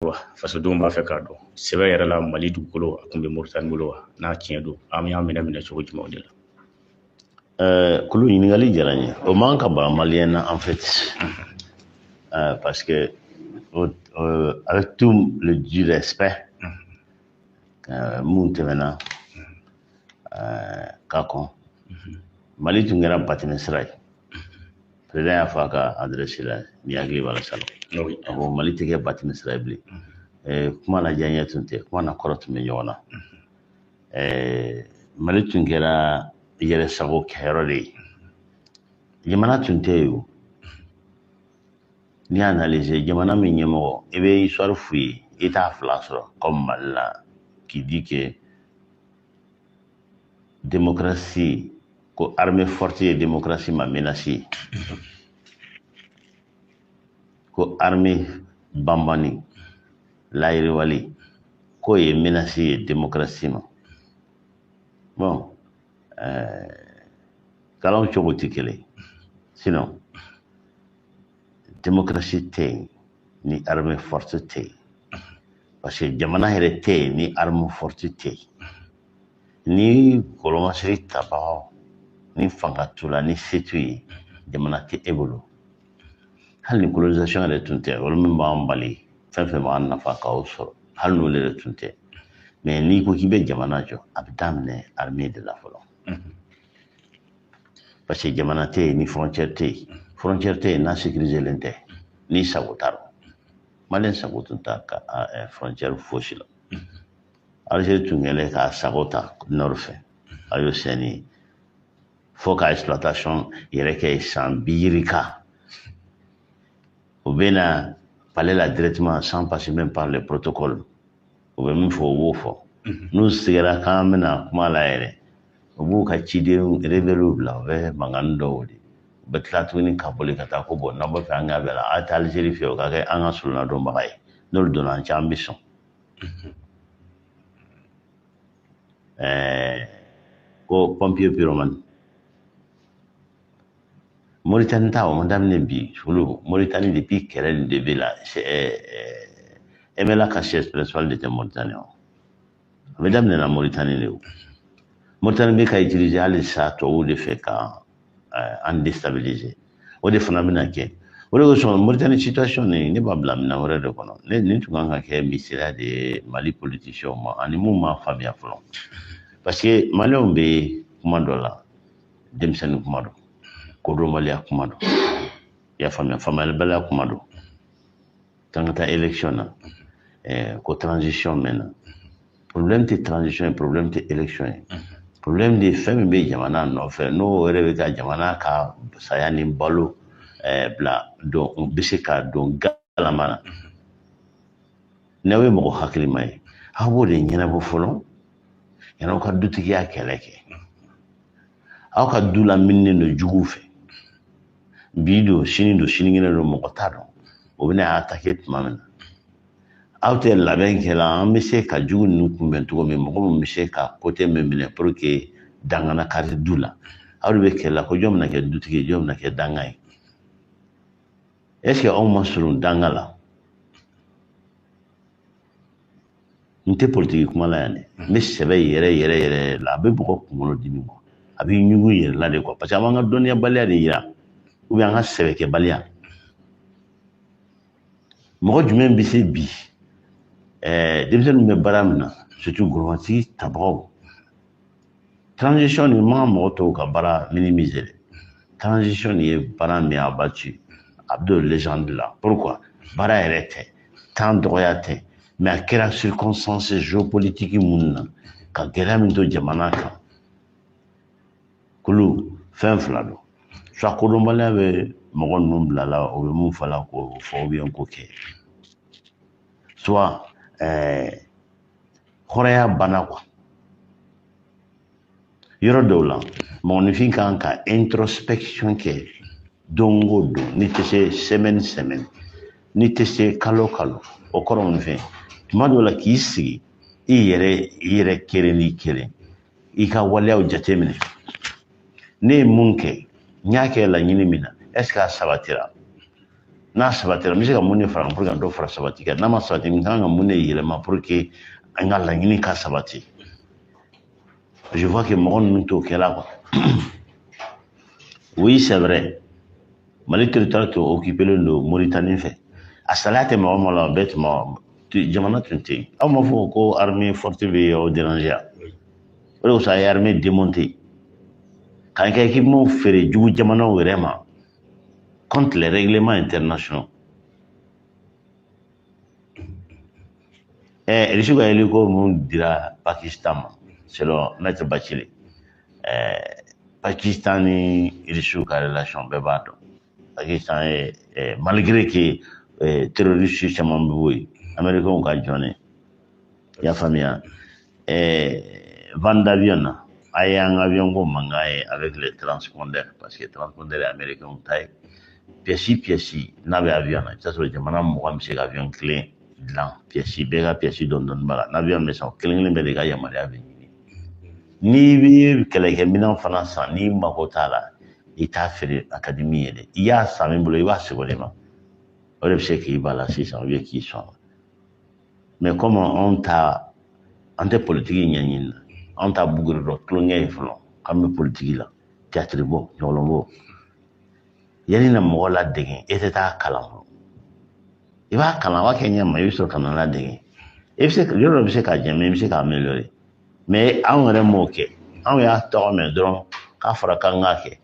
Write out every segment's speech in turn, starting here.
fasodenw b'a fɛ k'a dɔn sɛbɛ yɛrɛ la Mali dugukolo a tun bɛ Moritani bolo wa n'a tiɲɛ don an y'a minɛ cogo jumɛnw de la. Kulu ɲininkali diyara n ye o man ka ban maliyɛn na en fait parce que avec tout le due respect mun tɛmɛna ka kɔn Mali tun kɛra batɛmɛ sira ye président y'a fɔ a ka adresse la ni hakili b'a la salon Mali tɛ kɛ batɛmɛ sira ye bilen kuma na diya n ye tun tɛ kuma na kɔrɔ tun bɛ ɲɔgɔn na Mali tun kɛra yɛrɛ sago kɛyɔrɔ de ye jamana tun tɛ yen o n'i y'a analyser jamana min ɲɛmɔgɔ i bɛ histoire f'u ye i t'a fila sɔrɔ comme Mali la qui dit que démocratie ko armée forte ye démocratie ma menacé ko armée banbani layiriwali ko ye menacé ye démocratie ma bon kalanw cogo tɛ kelen sinon démocratie tɛ yen ni armée forte tɛ yen parce que jamana yɛrɛ tɛ yen ni armée forte tɛ yen ni kolomasiri tabagaw ni fanga t'u la ni se t'u ye jamana tɛ e bolo hali ni colonisation yɛrɛ tun tɛ olu min b'an bali fɛn fɛn b'an nafa k'aw sɔrɔ hali n'olu yɛrɛ tun tɛ mais n'i ko k'i bɛ jamana jɔ a bɛ daminɛ armée de la fɔlɔ parce que jamana tɛ yen ni frontière tɛ yen frontière tɛ yen n'a sécuriselen tɛ ni sago t'a la maliyɛn sago tun t'a ka frontière fosi la Algérie tun kɛlen k'a sago ta nord fɛ a y'o sɛni fo ka exploitation yɛrɛ kɛ san 50 kan u bɛ na palais la directement sans passer même par les protocoles u bɛ min fɔ u b'o fɔ n'u sigara k'an bɛna kuma la yɛrɛ u b'u ka ciden rebelle bila u bɛ mankan dɔw wuli u bɛ tila tuguni ka boli ka taa ko bon n'aw bɛ fɛ an ka bɛɛ la a tɛ Algérie fɛ o ka kɛ an ka solonadonbaga ye n'olu donna an cɛ an bɛ sɔn ko pompier pyromane Mauritanie ta o ma daminɛ bi olu Mauritanie depuis kɛlɛ nin de bɛ la MLA ka siège principal de tɛ Mauritanie o a bɛ daminɛ na Mauritanie de o Mauritanie bɛ ka utiliser hali sa tubabuw de fɛ ka an déstabiliser o de fana bɛna kɛ o de kosɔn Mauritanie situation nin ne b'a bila minɛn wɛrɛ de kɔnɔ nin tun kan ka kɛ misaliya de ye Mali politiciens ma ani mun m'a faamuya fɔlɔ parce que maliyɛnw bɛ kuma dɔ la denmisɛnnin kuma dɔn kodɔnbaliya kuma dɔn i y'a faamuya faamuyalibaliya kuma dɔn kan ka taa élection na ko transition mɛn na problème tɛ transition ye problème tɛ élection ye problème de fɛn min bɛ jamana nɔfɛ n'o yɛrɛ bɛ ka jamana ka saya ni balo bila dɔn bɛ se ka dɔn galama na n'aw ye mɔgɔ hakilima ye aw b'o de ɲɛnabɔ fɔlɔ yan'aw ka dutigiya kɛlɛ kɛ aw ka du laminilen don juguw fɛ bi don sinikɛnɛ don mɔgɔ t'a dɔn o bɛna y'a attaquer tuma min na aw tɛ labɛn kɛla an bɛ se ka jugu ninnu kunbɛn cogo min mɔgɔ min bɛ se ka côté min minɛ pour que dangana kari du la aw de bɛ kɛlɛ ko jɔn bɛna kɛ dutigi ye jɔn bɛna kɛ danga ye est ce que anw ma surun danga la n tɛ politiki kuma la yan dɛ n bɛ sɛbɛ yɛrɛ la a bɛ mɔgɔ kunkolo dimi kɔ a bɛ ɲugu yɛrɛ la de kɔ parce que an b'an ka dɔnniyabaliya de yira ou bien an ka sɛbɛkɛbaliya mɔgɔ jumɛn bɛ se bi denmisɛnninw bɛ baara min na surtout gouvernementigi tabagaw transition nin man kan mɔgɔ tɔw ka baara minimiser dɛ transition nin ye baara min a battu a bɛ don légende la pourquoi baara yɛrɛ tɛ temps dɔgɔya tɛ mais a kɛra circonstance géopolitique minnu na ka gɛlɛya min to jamana kan kulu fɛn fila don soit kodɔnbaliya bɛ mɔgɔ ninnu bila la o bɛ mun fɔ la k'o fɔ ou bien k'o kɛ soit hɔrɔnya banna quoi yɔrɔ dɔw la mɔgɔninfin kan ka introspection kɛ don o don n'i tɛ se semaine n'i tɛ se kalo o kɔrɔ mun fɛn tuma dɔw la k'i sigi i yɛrɛ kelen ni kelen i ka waleyaw jateminɛ ne ye mun kɛ n y'a kɛ laɲini min na est ce que a sabatira n'a sabatira mi se ka mun de fara pour que dɔ fara sabati kan n'a ma sabati min kan ka mun de yɛlɛma pour que an ka laɲini ka sabati je vois que mɔgɔ ninnu t'o kɛla quoi oui c'est vrai Mali territoire tun occupelen don Mauritanie fɛ a salaya tɛ mɔgɔ ma la bɛɛ tun ma jamana tun tɛ yen aw ma fɔ ko armée forte bɛ aw déranger o de kosɔn a ye armée démonter k'an ka équipement feere jugu jamanaw yɛrɛ ma contre les règlements internationaux Risu ka hélico mun dira Pakistan ma selon Maître Bachelet Pakistan ni Risu ka relation bɛɛ b'a dɔn Pakistan ye malgré que terroriste caman bɛ bɔ yen américains ka jɔn i y'a faamuya vente d'avion na a ye an ka avion ko mankan ye avec les transpondeurs parce que transpondeurs ye américains ta ye pièce n'a bɛ avion na i bɛ t'a sɔrɔ jamana mɔgɔ bɛ se ka avion kelen dilan pièce bɛɛ ka pièce dɔɔni b'a la n'avion bɛ san kelen bɛɛ de ka yamaruya bɛ ɲini n'i bɛ kɛlɛkɛminɛn fana san n'i mago t'a la i t'a feere a ka di min ye dɛ i y'a san min bolo i b'a sɛbɛn de ma o de bɛ se k'i b'a la sisan ou bien k'i sɔn mais comme anw an tɛ politiki ɲɛɲini na anw ta buguri dɔ tulonkɛ ye fɔlɔ k'an bɛ politiki la théâtre bɔ ɲɔgɔlɔn bɔ yanni na mɔgɔ ladege e tɛ taa kalan fɔlɔ i b'a kalan a b'a kɛ ɲɛ ma i bɛ sɔrɔ ka na ladege yɔrɔ dɔ bɛ se k'a jɛ mais i bɛ se k'a améliorer mais anw yɛrɛ m'o kɛ anw y'a tɔgɔ mɛn dɔrɔn k'a fɔra k'an k'a kɛ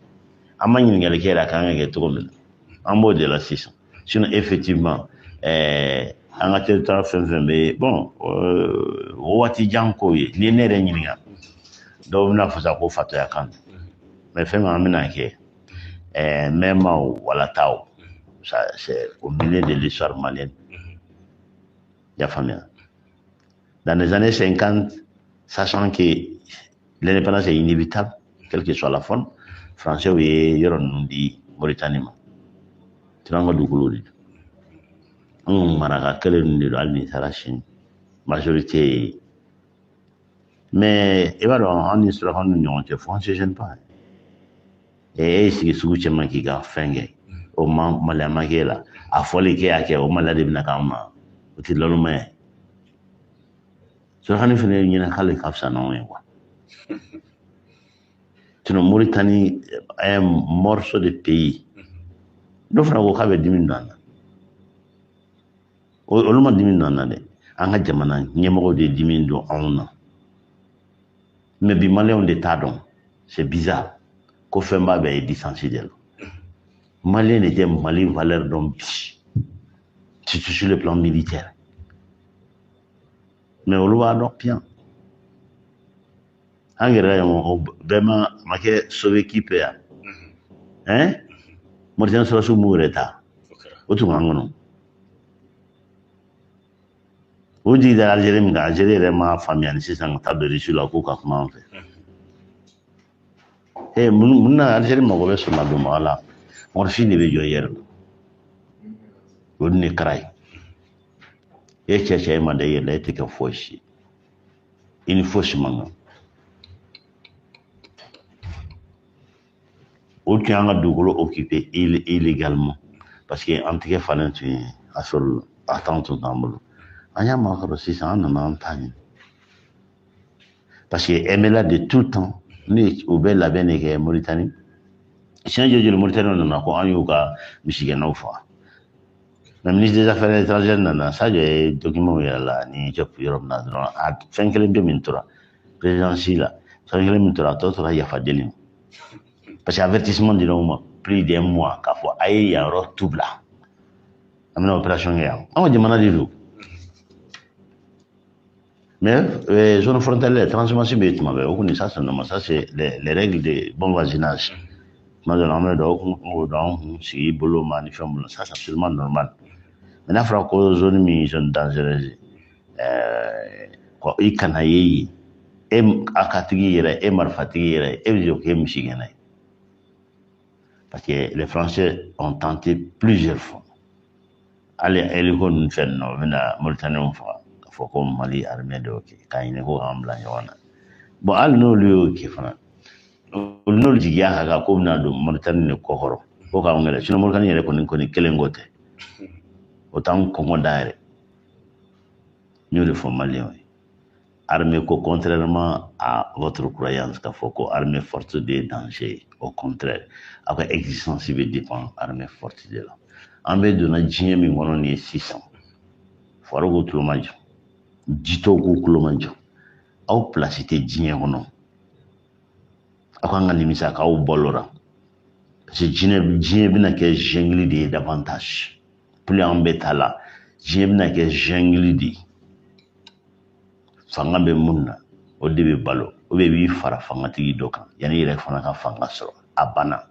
an ma ɲininkali kɛ yɛrɛ a kan ka kɛ cogo min na an b'o de la sisan sinon effectivement an ka territoire fɛn fɛn bɛ yen bon o waati jan kow ye n'i ye ne yɛrɛ ɲininka dɔw bɛna fɔ sa ko fatoya kan mais fɛn min an bɛna kɛ mɛmaw wala taw ça c'est au milieu de l'histoire malienne i y'a faamuya dans les années 50 sachant que l'indépendance est inévitable quelle que soit la forme français ye yɔrɔ ninnu di Mauritanie ma tun an ka dugukolo de don an maraka kelen ninnu de don hali ni taara sini majorité ye mais i b'a dɔn an ni surakaw ni ɲɔgɔn cɛ fo on se gêne pas e y'i sigi sugu cɛman k'i ka fɛn kɛ o maloya ma k'e la a fɔli k'e y'a kɛ o maloya de bɛna k'an ma o tɛ laloma ye surakani fana ɲinɛ k'ale ka fisa n'anw ye quoi sinon Mauritanie est un morceau de pays dɔ fana ko k'a bɛ dimi don an na olu ma dimi don an na dɛ an ka jamana ɲɛmɔgɔw de dimi don anw na mais bi maliyɛnw de t'a dɔn c'est bizarre ko fɛn b'a bɛɛ ye distance de la maliyɛn de tɛ Mali valeur dɔn bi surtout sur le plan militaire mais olu b'a dɔn bien an yɛrɛ o bɛɛ ma kɛ sauvé qui peut yan Mauritanie sɔrɔsiw m'u yɛrɛ ta o tun b'an kɔnɔ o jigi dara Algérie min kan Algérie yɛrɛ ma faamuya ni sisan ka taa don Russie la k'u ka kuma an fɛ mun na Algérie mago bɛ sɔrɔladonbaga la mɔgɔnifin de bɛ jɔ i yɛrɛ la o dun de kɛra ye e cɛ e ma da i yɛrɛ la e tɛ kɛ fosi ye i ni fosi man kan o tun y'an ka dugukolo occupé illégalement parce que an tigɛ falen tun ye a sɔrɔ a temps tun t'an bolo an y'a makɔrɔ sisan an nana an ta ɲini parce que MLA de tout temps ni u bɛ labɛn de kɛ Mauritanie siɲɛ joli Mauritanie nana ko an y'u ka misigɛnnaw faga mais ministre des affaires étrangères nana Sadio ye document yɛrɛ la ni Jɔp yɔrɔ min na dɔrɔn a fɛn kelen bɛ min tora présidence la fɛn kelen min tora a tɔ tora yafa deli ma parce que avertissement dir'u ma plus d'un mois k'a fɔ a ye yan yɔrɔ tu bila an bɛna opération kɛ yan an ka jamana de don mais zone frontalière transhumance bɛ yen tuma bɛɛ o kɔni ça c'est normal ça c'est les règles de bon voisinage tuma dɔ la an bɛ dɔn o kun an kun sigi bolo ma ni fɛn bolo ça c'est absolument normal mais n'a fɔra ko zone min zone dangereuse i kana ye yen e a ka tigi yɛrɛ e marifatigi yɛrɛ e bɛ jɔ k'e misigɛnna ye parce que les Français ont tenté plusieurs fois hali hélico ninnu fɛn ninnu o bɛna Mauritanienw faga k'a fɔ ko Mali armée de y'o kɛ k'a ɲini ko k'an bila ɲɔgɔn na bon hali n'olu y'o kɛ fana olu n'olu jigiya ka kan k'o bɛna don Mauritanie de kɔ kɔrɔ ko k'anw yɛrɛ sinon Mauritanie yɛrɛ kɔni kelen ko tɛ Autant qu'on d'ailleurs. Nous le faisons malien. Armée contrairement à votre croyance, qu'il faut que l'armée forte des dangers, au contraire, après existence, il veut dépendre armée forte de là. En vez de notre génie, nous avons 600. Il faut que tout le monde dise tout le monde. Au place, c'était génie ou non. Après, on a mis ça au bolora. C'est génie, bien que génie davantage. Plus en bêta là, génie bien que génie fanga be munna o de be balo o be bi fara fanga tigi dokan yani yɛrɛ fana ka fanga sɔrɔ a banna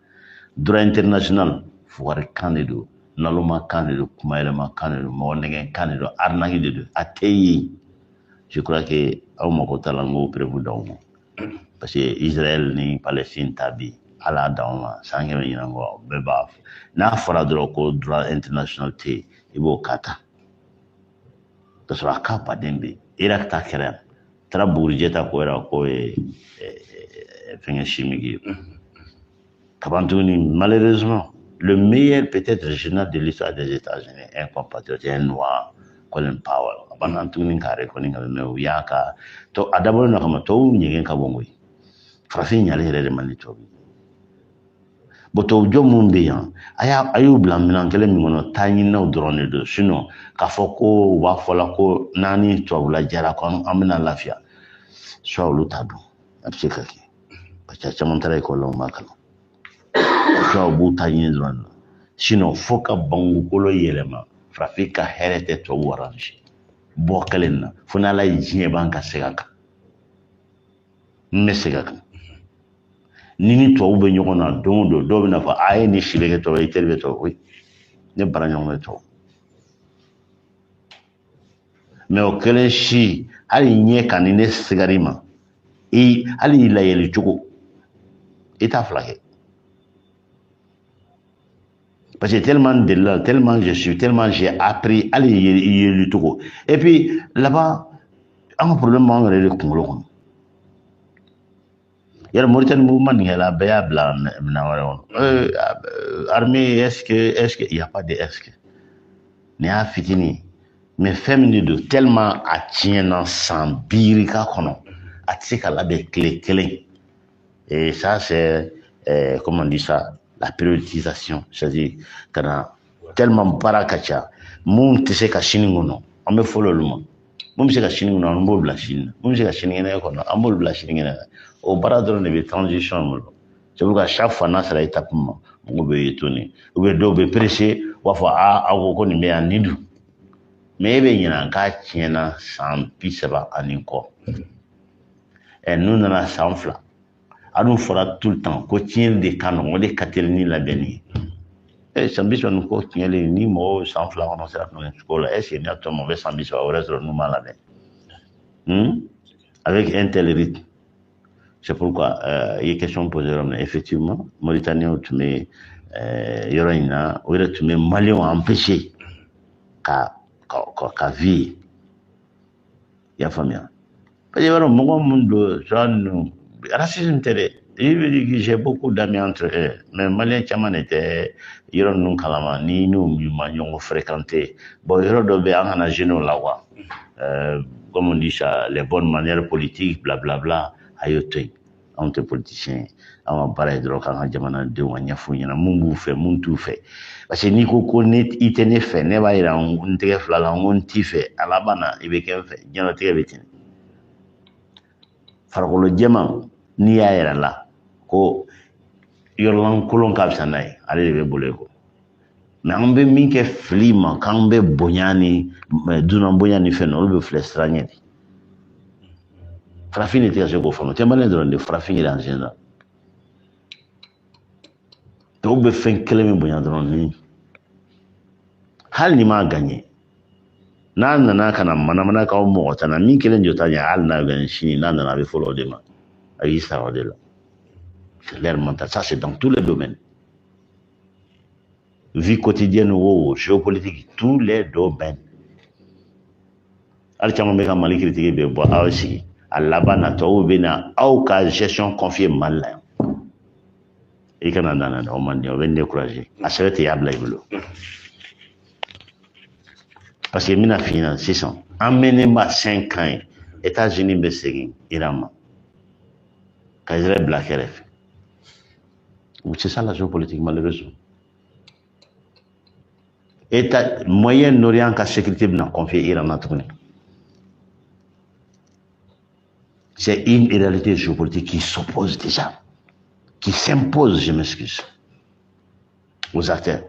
droit international fuwari kan de do naloma kan de do kuma yɛlɛma kan de do mɔgɔ nɛgɛn kan de do arnaque de do a tɛ ye je crois que aw mako t'a la n k'o prévu d'aw ma parce que Israël ni Palestine ta bi ala d'aw ma san kɛmɛ ɲinan kɔ bɛɛ b'a fɔ n'a fɔra dɔrɔn ko droit international tɛ yen i b'o kata ka sɔrɔ a ka baden bɛ Irak ta kɛra tara Bugurijɛ ta ko era ko fɛngɛ chimique kaban tuguni malheureusement le meilleur peut-être général de l'histoire des États-Unis un compatriote un noir Colin Powell abanan tuguni ka reconnaître ka mɛ u y'a ka to a dabɔlen na kama tɔw ɲɛgɛn ka bɔ koyi farafin ɲalen yɛrɛ de man di tɔw tɔw jɔ minnu bɛ yan a y'u bila minɛn kelen min kɔnɔ taa ɲininaw dɔrɔn de don sinon k'a fɔ ko u b'a fɔ la ko n'an ni tubabula jara ko an bɛna lafiya soit olu t'a dɔn a bɛ se ka kɛ parce que a caman taara ekɔli la u m'a kalan soit u b'u ta ɲini dɔrɔn de la sinon fo ka bangukolo yɛlɛma farafin ka hɛrɛ tɛ tubabu arrange bɔ kelen na fo n'ala ye diɲɛ ban ka segin a kan n bɛ segin a kan ni tubabu bɛ ɲɔgɔn na don o don dɔw bɛna fɔ a ye ni si bɛ kɛ tɔgɔ ye i teri bɛ tɔgɔ oui ne bara ɲɔgɔn bɛ tɔgɔ mɛ o kɛlen si hali ɲɛ kan ni ne sigar'i ma hali i layɛli cogo i t'a fila kɛ parce que tellement de là tellement je suis tellement j'ai appris hali i yeli cogo et puis là-bas an ka problème b'an yɛrɛ de kunkolo kɔnɔ yɛrɛ Mauritanie mouvement nin kɛla bɛɛ y'a bila minɛn wɛrɛ kɔnɔ armée est-ce que il y a pas de est-ce que nin y'a fitinin mais fɛn min de don tellement a tiɲɛna san biirika kɔnɔ a tɛ se ka labɛn tile kelen et ça c'est comment on dit ça la périodisation c'est-à-dire ka na tellement baara ka ca mun tɛ se ka sini kɔnɔ an bɛ fɔlɔ olu ma mun bɛ se ka sini kɔnɔ an b'o bila sini na mun bɛ se ka sini kɛnɛ kɔnɔ an b'olu bila sini kɛnɛ na o baara dɔrɔn de bɛ transition bolo c'est pourquoi chaque fois n'a sera étape ma mɔgɔw bɛ étonné ou bien dɔw bɛ pressé u b'a fɔ aw ko ko nin bɛ yan nin dun mais e bɛ ɲinɛ k'a tiɲɛna san 30 ani kɔ n'u nana san 2 a dun fɔra tout le temps ko tiɲɛli de ka nɔgɔn o de ka teli ni labɛnni ye san 30 ni ko tiɲɛli ni mɔgɔw san 2 kɔnɔ sera ka ko la est ce que n'a tɔ ma bɛ san 30 wɛrɛ sɔrɔ n'u ma labɛn avec un tel rythme c'est pourquoi il y a question posée effectivement Mauritaniens tun bɛ yɔrɔ in na o yɛrɛ tun bɛ Maliens empêcher ka vie i y'a faamuya parce que yɔrɔ mɔgɔ minnu don genre racisme tɛ dɛ i bɛ dire que j'ai beaucoup d'amis entre eux mais Maliens caman de tɛ yɔrɔ ninnu kalama ni n'u ma ɲɔgɔn fréquenter bon yɔrɔ dɔ bɛ an kana gêner o la quoi comme on dit ça les bonnes manières politiques blablabla a y'o to yen anw tɛ politicien ye an ka baara ye dɔrɔn k'an ka jamanadenw ka ɲɛfɔ ɲɛna mun b'u fɛ mun t'u fɛ parce que n'i ko ko i tɛ ne fɛ ne b'a yira n tɛgɛ fila la n ko n t'i fɛ a laban na i bɛ kɛ n fɛ diɲɛlatigɛ bɛ ten farikolo jɛman n'i y'a yɛrɛ la ko yɔrɔlankolon ka fisa n'a ye ale de bɛ bolo ye ko mɛ an bɛ min kɛ fili ma k'an bɛ bonya ni dunan bonya ni fɛn na olu bɛ filɛ siran ɲɛ de farafin de tɛ ka se k'o faamu o tɛ maliyɛn dɔrɔn de farafin yɛrɛ en général dɔw bɛ fɛn kelen min bonya dɔrɔn ni hali ni m'a gagné n'a nana ka na manamana k'aw mɔgɔ ta na min kelen jɔ ta ɲɛ hali n'a gagné sini n'a nana a bɛ fɔlɔ o de ma a y'i sara o de la c'est l'air mental ça c'est dans tous les domaines vie quotidienne o géopolitique tous les domaines hali caman bɛ ka Mali critique bɛ bɔ aw sigi a laban na tɔw bɛ na aw ka gestion confiée Mali la yan i kana nana o man di o bɛ n décourager a sɛbɛn tɛ y'a bila i bolo parce que mina finance sisan emmené ma 5 ans États-Unis be segin Iran ma ka Israël bila kɛrɛfɛ. C'est ça la géopolitique malheureusement. État Moyen-Orient ka sécurité bina confier Iran na tuguni. C'est une réalité géopolitique qui s'oppose déjà, qui s'impose, je m'excuse, aux acteurs.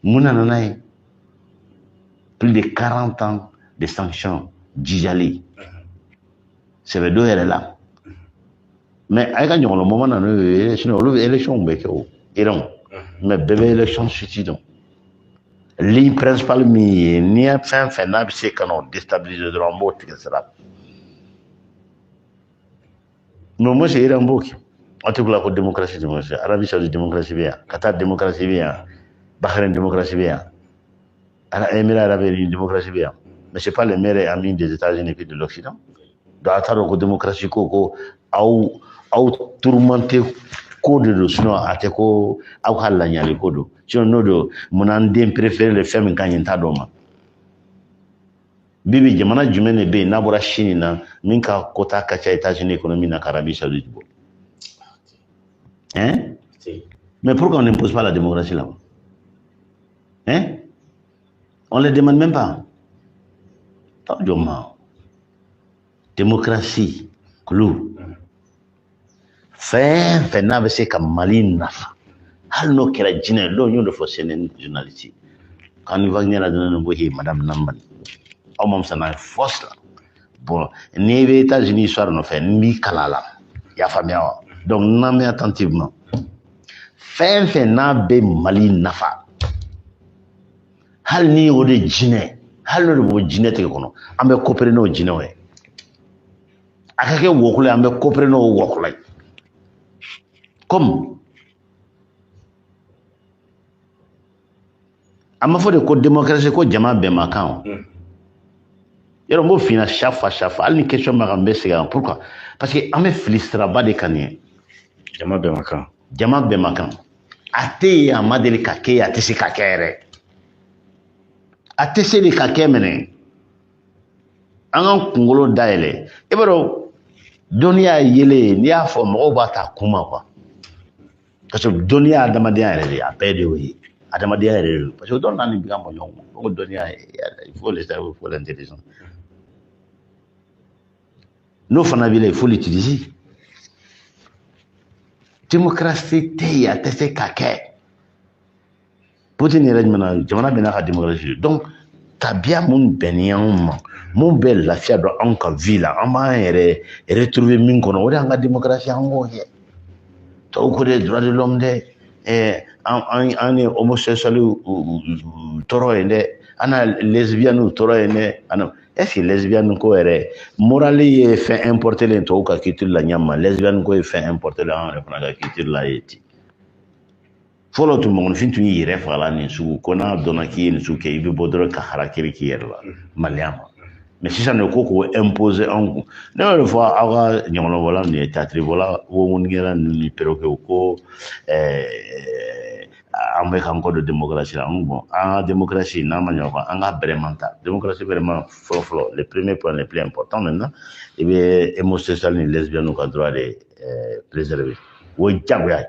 Mounanaï, plus de 40 ans de sanctions Djidjali. C'est le dos est là. Mais avec le moment où l'élection est Iran, mais bébé élection suffit donc. L'île principale, ni à fin c'est qu'on déstabilise le drame, etc. Mais moi, c'est Iran Bok. En tout cas, la démocratie, Arabie Saoudite, démocratie bien, Qatar, démocratie bien, Bahreïn, démocratie bien, Émirats Arabes Unis, démocratie bien. Mais ce n'est pas les meilleurs amis des États-Unis et de l'Occident. Dans la démocratie, au tourmenté, code sinon, à te ko, au halanya le code. Sinon, nous, mon andem préféré les femmes quand il y a d'homme. Bibi, jamana jumene be nabora Chine na minka kota kacha États-Unis économie na Arabie Saoudite. Hein? Mais pourquoi on n'impose pas la démocratie là-bas? Hein? On ne les demande même pas. Démocratie, clou. Fait n'a pas comme Mali nafa. Hal no kera jine lo nyo de fossene journaliste. Quand nous va venir à donner madame Namban. Au moment ça n'a force là. Bon, ni les États-Unis soir no fait ni kalala. Ya famille. Donc n'amé attentivement. Fait n'a be Mali nafa. Hal ni o de jine. Hal no de jine te kono. Ambe coopérer no jine we. Akake wokule ambe coopérer no wokule. Comme ama fo de ko démocratie ko jama be makan. Yero mo fina chaque fois al ni question ma gambe sega pourquoi? Parce que ame filistra ba de kanye jama be makan. Jama be makan. Ate amadeli kake ate se kakere. Ate se de kake mene. An kungolo daele. E baro dunia yele ni afo mo ba ta kuma quoi. Parce que dunia adamadia yele a pede oui. Adamadia yele parce que don nan bi gamo yon. O dunia il faut les savoir, il faut l'intelligence. Nous fana bile il faut l'utiliser. Démocratie te ya te se kake. Poutine yele mana jamana bena ka démocratie. Donc tabia mun beniyan mon bel la fia do anka villa ama ere retrouver min kono wori anga démocratie ango he to ko des droits de l'homme de an homosexuel toro ende ana lesbienne toro ende ana est-ce que lesbienne ko ere morali e fait importer les to ka kitul la nyama lesbienne ko e fait importer la on ka kitul la eti folo tout monde fin tu yire fala ni su kona dona ki ni su ke ibe bodro ka harakiri ki yerla maliama. Mais si ça ne peut imposer un coup, ne fois avoir nyamalo wala ni théâtre wala wo ngela ni perroquet ko ambe encore de démocratie là bon en démocratie na manyo ko anga vraiment démocratie vraiment flo les premiers points les plus importants maintenant et bien homosexuel ni lesbienne ou droit de préserver wo jagwa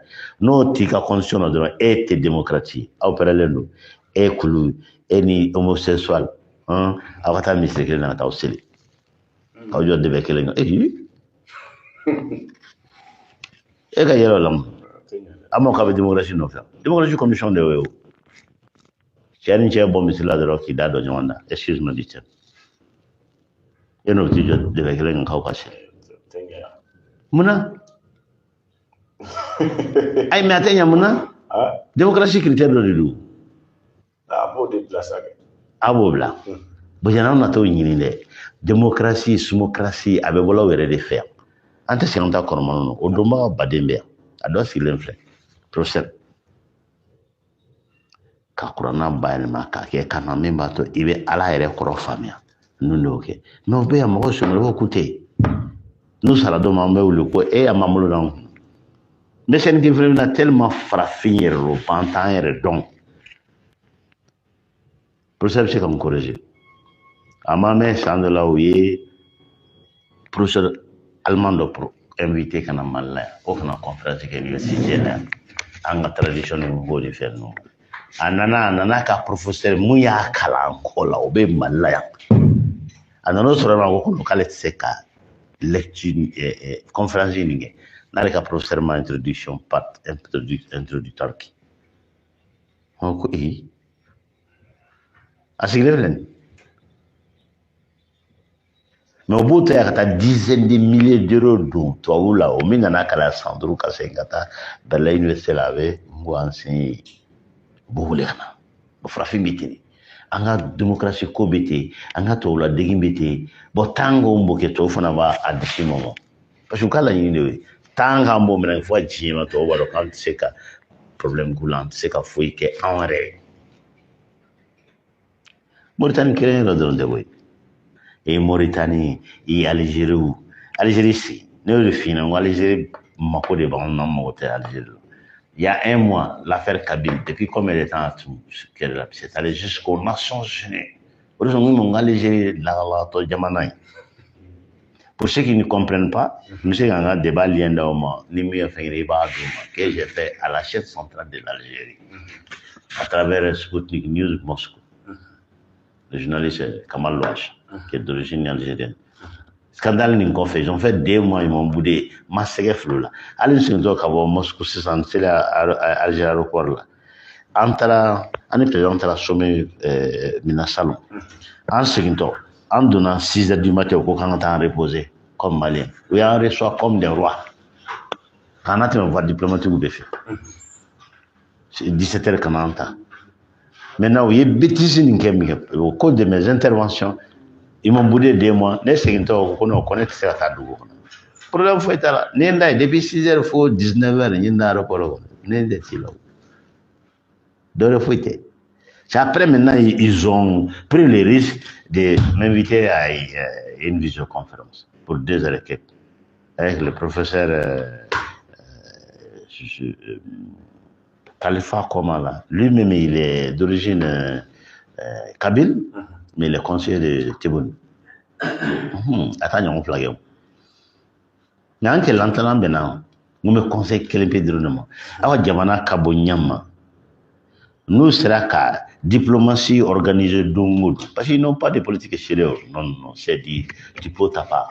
no tika constitution de et démocratie opérer le et kulu ni homosexuel hein awata miseke na ta osele ka jo de bekele nga e ka yelo lam amo ka be démocratie no fa démocratie commission de wo chani che bo misila de roki da do nyanda excuse me dit eno ti jo de bekele nga ka se muna ay me atenya muna démocratie critère do du Abo de place abobla bojana na to nyini de démocratie smocratie abe bola wéré de faire ante si anta kormono o do ma badembe ado silenfle procès ka kurana bayel ma ka ke kana memba to ibe ala yere koro famia nuno ke no be am ko so no kute nous sala do ma mewlu ko e amamulo dan mais c'est une vraiment tellement frappé le pantan et donc professeur bɛ se ka mun corriger a ma mɛn san dɔ la u ye professeur allemand dɔ invité ka na Mali la yan ko ka na conférence kɛ université la yan an ka tradition ni b'o de fɛ ninnu a nana ka professeur mun y'a kalan ko la o bɛ Mali la yan a nana o sɔrɔ ma ko k'ale tɛ se ka lecture conférence nin kɛ n'ale ka professeur ma introduction part introductoire kɛ ko a sigilen filɛ nin mais o b'o ta yan ka taa dizaine de milliers d'euros don tubabu la o min nana kalan san 5 ka segin ka taa Berlin université la a bɛ n ko enseigner o b'o wele ka na o farafin bɛ ten an ka démocratie ko bɛ ten an ka tubabu ladegi bɛ ten bon tant que o b'o kɛ tubabu fana b'a disi mɔmɔ parce que u ka laɲini de y'o ye tant qu'an b'o minɛ fo diɲɛ ma tubabu b'a dɔn k'an tɛ se ka problème k'u la an tɛ se ka foyi kɛ anw yɛrɛ ye Mauritanie kelen yɔrɔ dɔrɔn tɛ koyi et Mauritanie et Algérie Algérie si ne y'o de f'i ɲɛna n ko Algérie mako de b'anw na mako tɛ Algérie la il y a un mois l'affaire Kabyle depuis combien de temps c'est allé jusqu'aux Nations Unies o de sɔn n ko n ko Algérie lahalatɔ jamana ye pour ceux qui ne comprennent pas n bɛ se ka n ka débat lien d'aw ma ni min ye fɛn kɛ i b'a d'u ma que j'ai fait à la chaîne centrale de l'Algérie à travers Sputnik News Moscou le journaliste Kamal Louache qui est d'origine algérienne. Scandale nin kɔfɛ ils ont fait 2 mois ils m'ont boudé ma sɛgɛ filo la hali n segintɔ ka bɔ Moscou sisan n sera Alger aéroport la an taara an ni président taara sommet Mina Salon an segintɔ an donna 6 heures du matin u ko k'an ka taa an reposer comme malien u y'an reçoit comme des rois k'an na tɛmɛ voie diplomatique de fɛ 17 heures ka na an ta maintenant u ye bêtise nin kɛ min kɛ au cours de mes interventions ils m'ont boudé 2 mois ne segintɔ ko non ko ne tɛ se ka taa dugu kɔnɔ problème foyi t'a la ne ye n da ye depuis 6 heures fo 19 heures n ye n da aéroport kɔnɔ ne tɛ ci la o dɔ wɛrɛ foyi tɛ c'est après maintenant ils ont pris le risque de m'inviter à une visioconférence pour 2 heures et quelques avec le professeur Khalifa Koma là lui-même il est d'origine kabyle mais il est conseiller de Tebboune a taa ɲɔgɔn fila kɛ o mais an kɛlɛlantalan bɛnna n ko bɛ conseil kelen pe dɔrɔn de ma aw ka jamana ka bɔ ɲɛ ma n'u sera ka diplomatie organiser don o don parce qu'ils n'ont pas de politique sérieuse non c'est du pot à part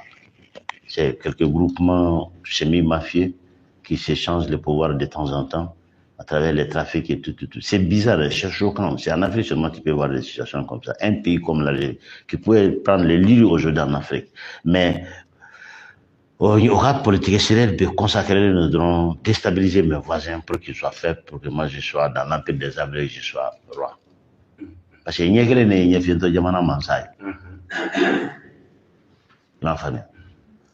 c'est quelques groupements semi-mafieux qui s'échangent le pouvoir de temps en temps à travers les trafics et tout. C'est bizarre, c'est choquant. C'est en Afrique seulement que tu peux voir des situations comme ça. Un pays comme l'Algérie, qui pourrait prendre le lead aujourd'hui en Afrique. Mais il y aura politique sérieuse de consacrer nous devons déstabiliser mes voisins pour qu'ils soient faibles, pour que moi je sois dans l'empire des aveugles, je sois roi. Parce que il y a quelqu'un qui a fait un jamana mansai. L'enfant.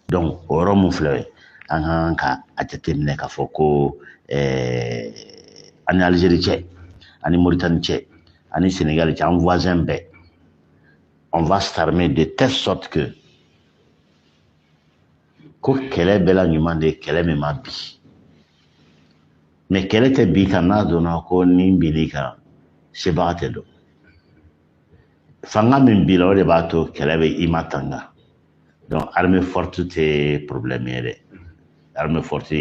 Donc, au Rome fleuve, en cas à déterminer qu'à Foucault, en Algérie, en Mauritanie, en Sénégal, en voisin, on va s'armer de telle sorte que quelle est belle animant de quelle est même bi. Mais quelle était bi quand on a donné qu'on nimbilika, c'est bâtelo. Fanga mimbila de bateau qu'elle avait imatanga. Donc, armée forte, c'est problème. Armée forte,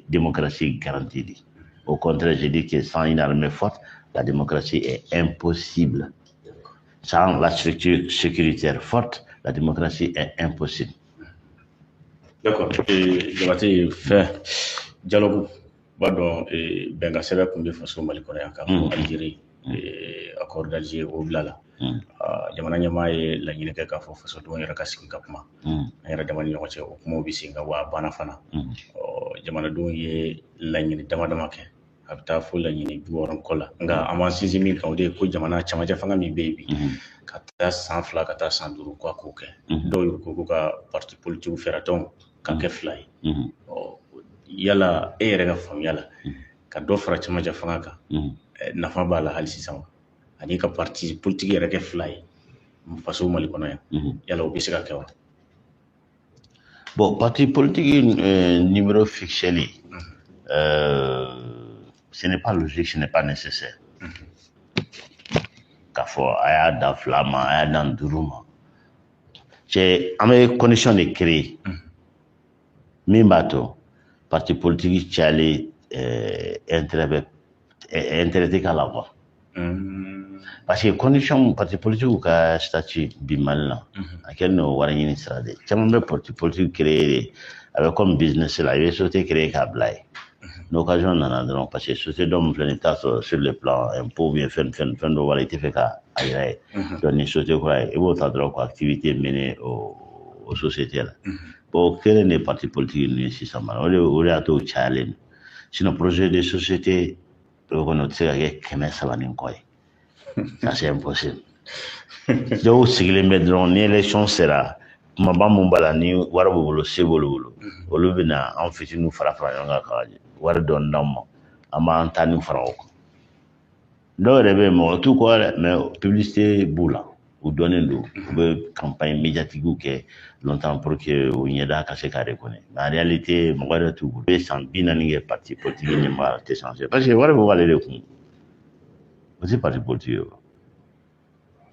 démocratie garantie. Au contraire, je dis que sans une armée forte, la démocratie est impossible. Sans la structure sécuritaire forte, la démocratie est impossible. D'accord. Jabate fait dialogue pardon benga sɛbɛ kun bɛ faso Mali kɔnɔ yan ka Algérie accord d'Alger o bila la jamana ɲɛmaa ye laɲini kɛ k'a fɔ fasodenw yɛrɛ ka sigi ka kuma an yɛrɛ dama ni ɲɔgɔn cɛ o kumaw bɛ sen ka wa a banna fana jamanadenw ye laɲini dama dama kɛ a bɛ taa fo laɲini 60 kɔ la nka an b'an sinsin min kan o de ye ko jamana camancɛ fanga min bɛ yen bi ka taa san 2 ka taa san 5 ko a k'o kɛ dɔw y'u ko ka parti politique fɛɛrɛ tɔn ka kɛ 2 ye yala e yɛrɛ ka faamuya la ka dɔ fara camancɛ fanga kan nafa b'a la hali sisan ani ka parti politique yɛrɛ kɛ 2 ye faso Mali kɔnɔ yan yala o bɛ se ka kɛ wa? Bon, parti politique numéro fixé, ce n'est pas logique, ce n'est pas nécessaire. k'a fɔ a y'a dan 2 ma a y'a dan 5 ma cɛ an bɛ condition de créer min b'a to parti politique cayalen intérêt tɛ k'a la quoi parce que condition parti politique ka statut bi Mali la a kɛlen don wari ɲini sira de caman bɛ parti politique créer a bɛ comme business la i bɛ société créer k'a bila yen l'occasion nana dɔrɔn parce que société dɔ min filɛ nin t'a sɔrɔ sur le plan impôt bien fɛn dɔ wala i tɛ fɛ ka a yira ye donc ni société kura ye i b'o ta dɔrɔn ko activité mener o société la bon o kɛlen de parti politique ninnu ye sisan o de y'a to o cayalen sinon projet de société o kɔni o tɛ se ka kɛ 300 ni kɔ ye ça c'est impossible dɔw sigilen bɛ dɔrɔn ni élection sera kumaba mun b'a la ni wari b'u bolo se b'olu bolo olu bɛ na an fitininw fara ɲɔgɔn kan ka wari dɔɔni d'an ma an b'an ta ni fara o kan dɔw yɛrɛ bɛ yen mɔgɔ t'u kɔ dɛ mais publicité b'u la u dɔnnen don u bɛ campagne médiatique kɛ longtemps pour que u ɲɛda ka se ka reconnaître mais en réalité mɔgɔ yɛrɛ t'u bolo u bɛ san 40 kɛ parti politique ɲɛmaa tɛ changer parce que wari bɛ b'ale de kun o tɛ parti politique ye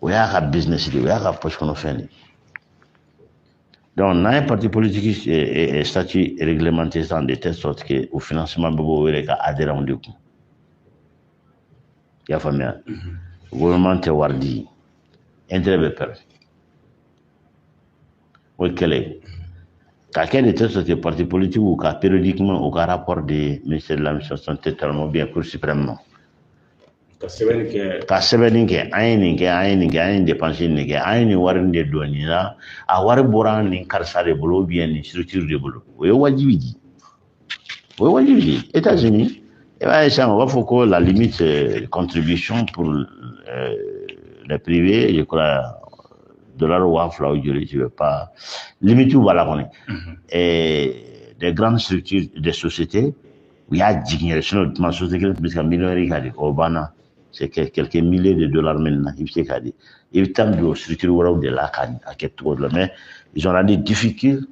o y'a ka business de o y'a ka poche kɔnɔ fɛn de donc n'an ye parti politique statut réglementé sisan de telle sorte que o financement bɛ bɔ o yɛrɛ ka adhérents de kun i y'a faamuya gouvernement tɛ wari di intérêt bɛ perdre o ye kɛlɛ ye k'a kɛ de telle sorte que parti politique u ka périodiquement u ka rapport de ministère de l'administration territoriale ou bien cour suprême ma ka sɛbɛnni kɛ an ye nin kɛ an ye nin kɛ an ye dépense nin kɛ an ye nin wari de don nin na a wari bɔra nin karisa de bolo ou bien nin structure de bolo o ye wajibi di États-Unis i b'a ye sisan u b'a fɔ ko la limite contribution pour les privés je crois $1000 ou joli tu veux pas limite b'a la kɔni des grandes structures des sociétés u y'a jigin yɛrɛ sinon tuma société kelen tun bɛ se ka miliyɔn ka di o banna c'est quelques milliers de dollars maintenant i bɛ se k'a di i bɛ taa don structure wɛrɛw de la k'a kɛ cogo dɔ la mais ils ont rendu difficile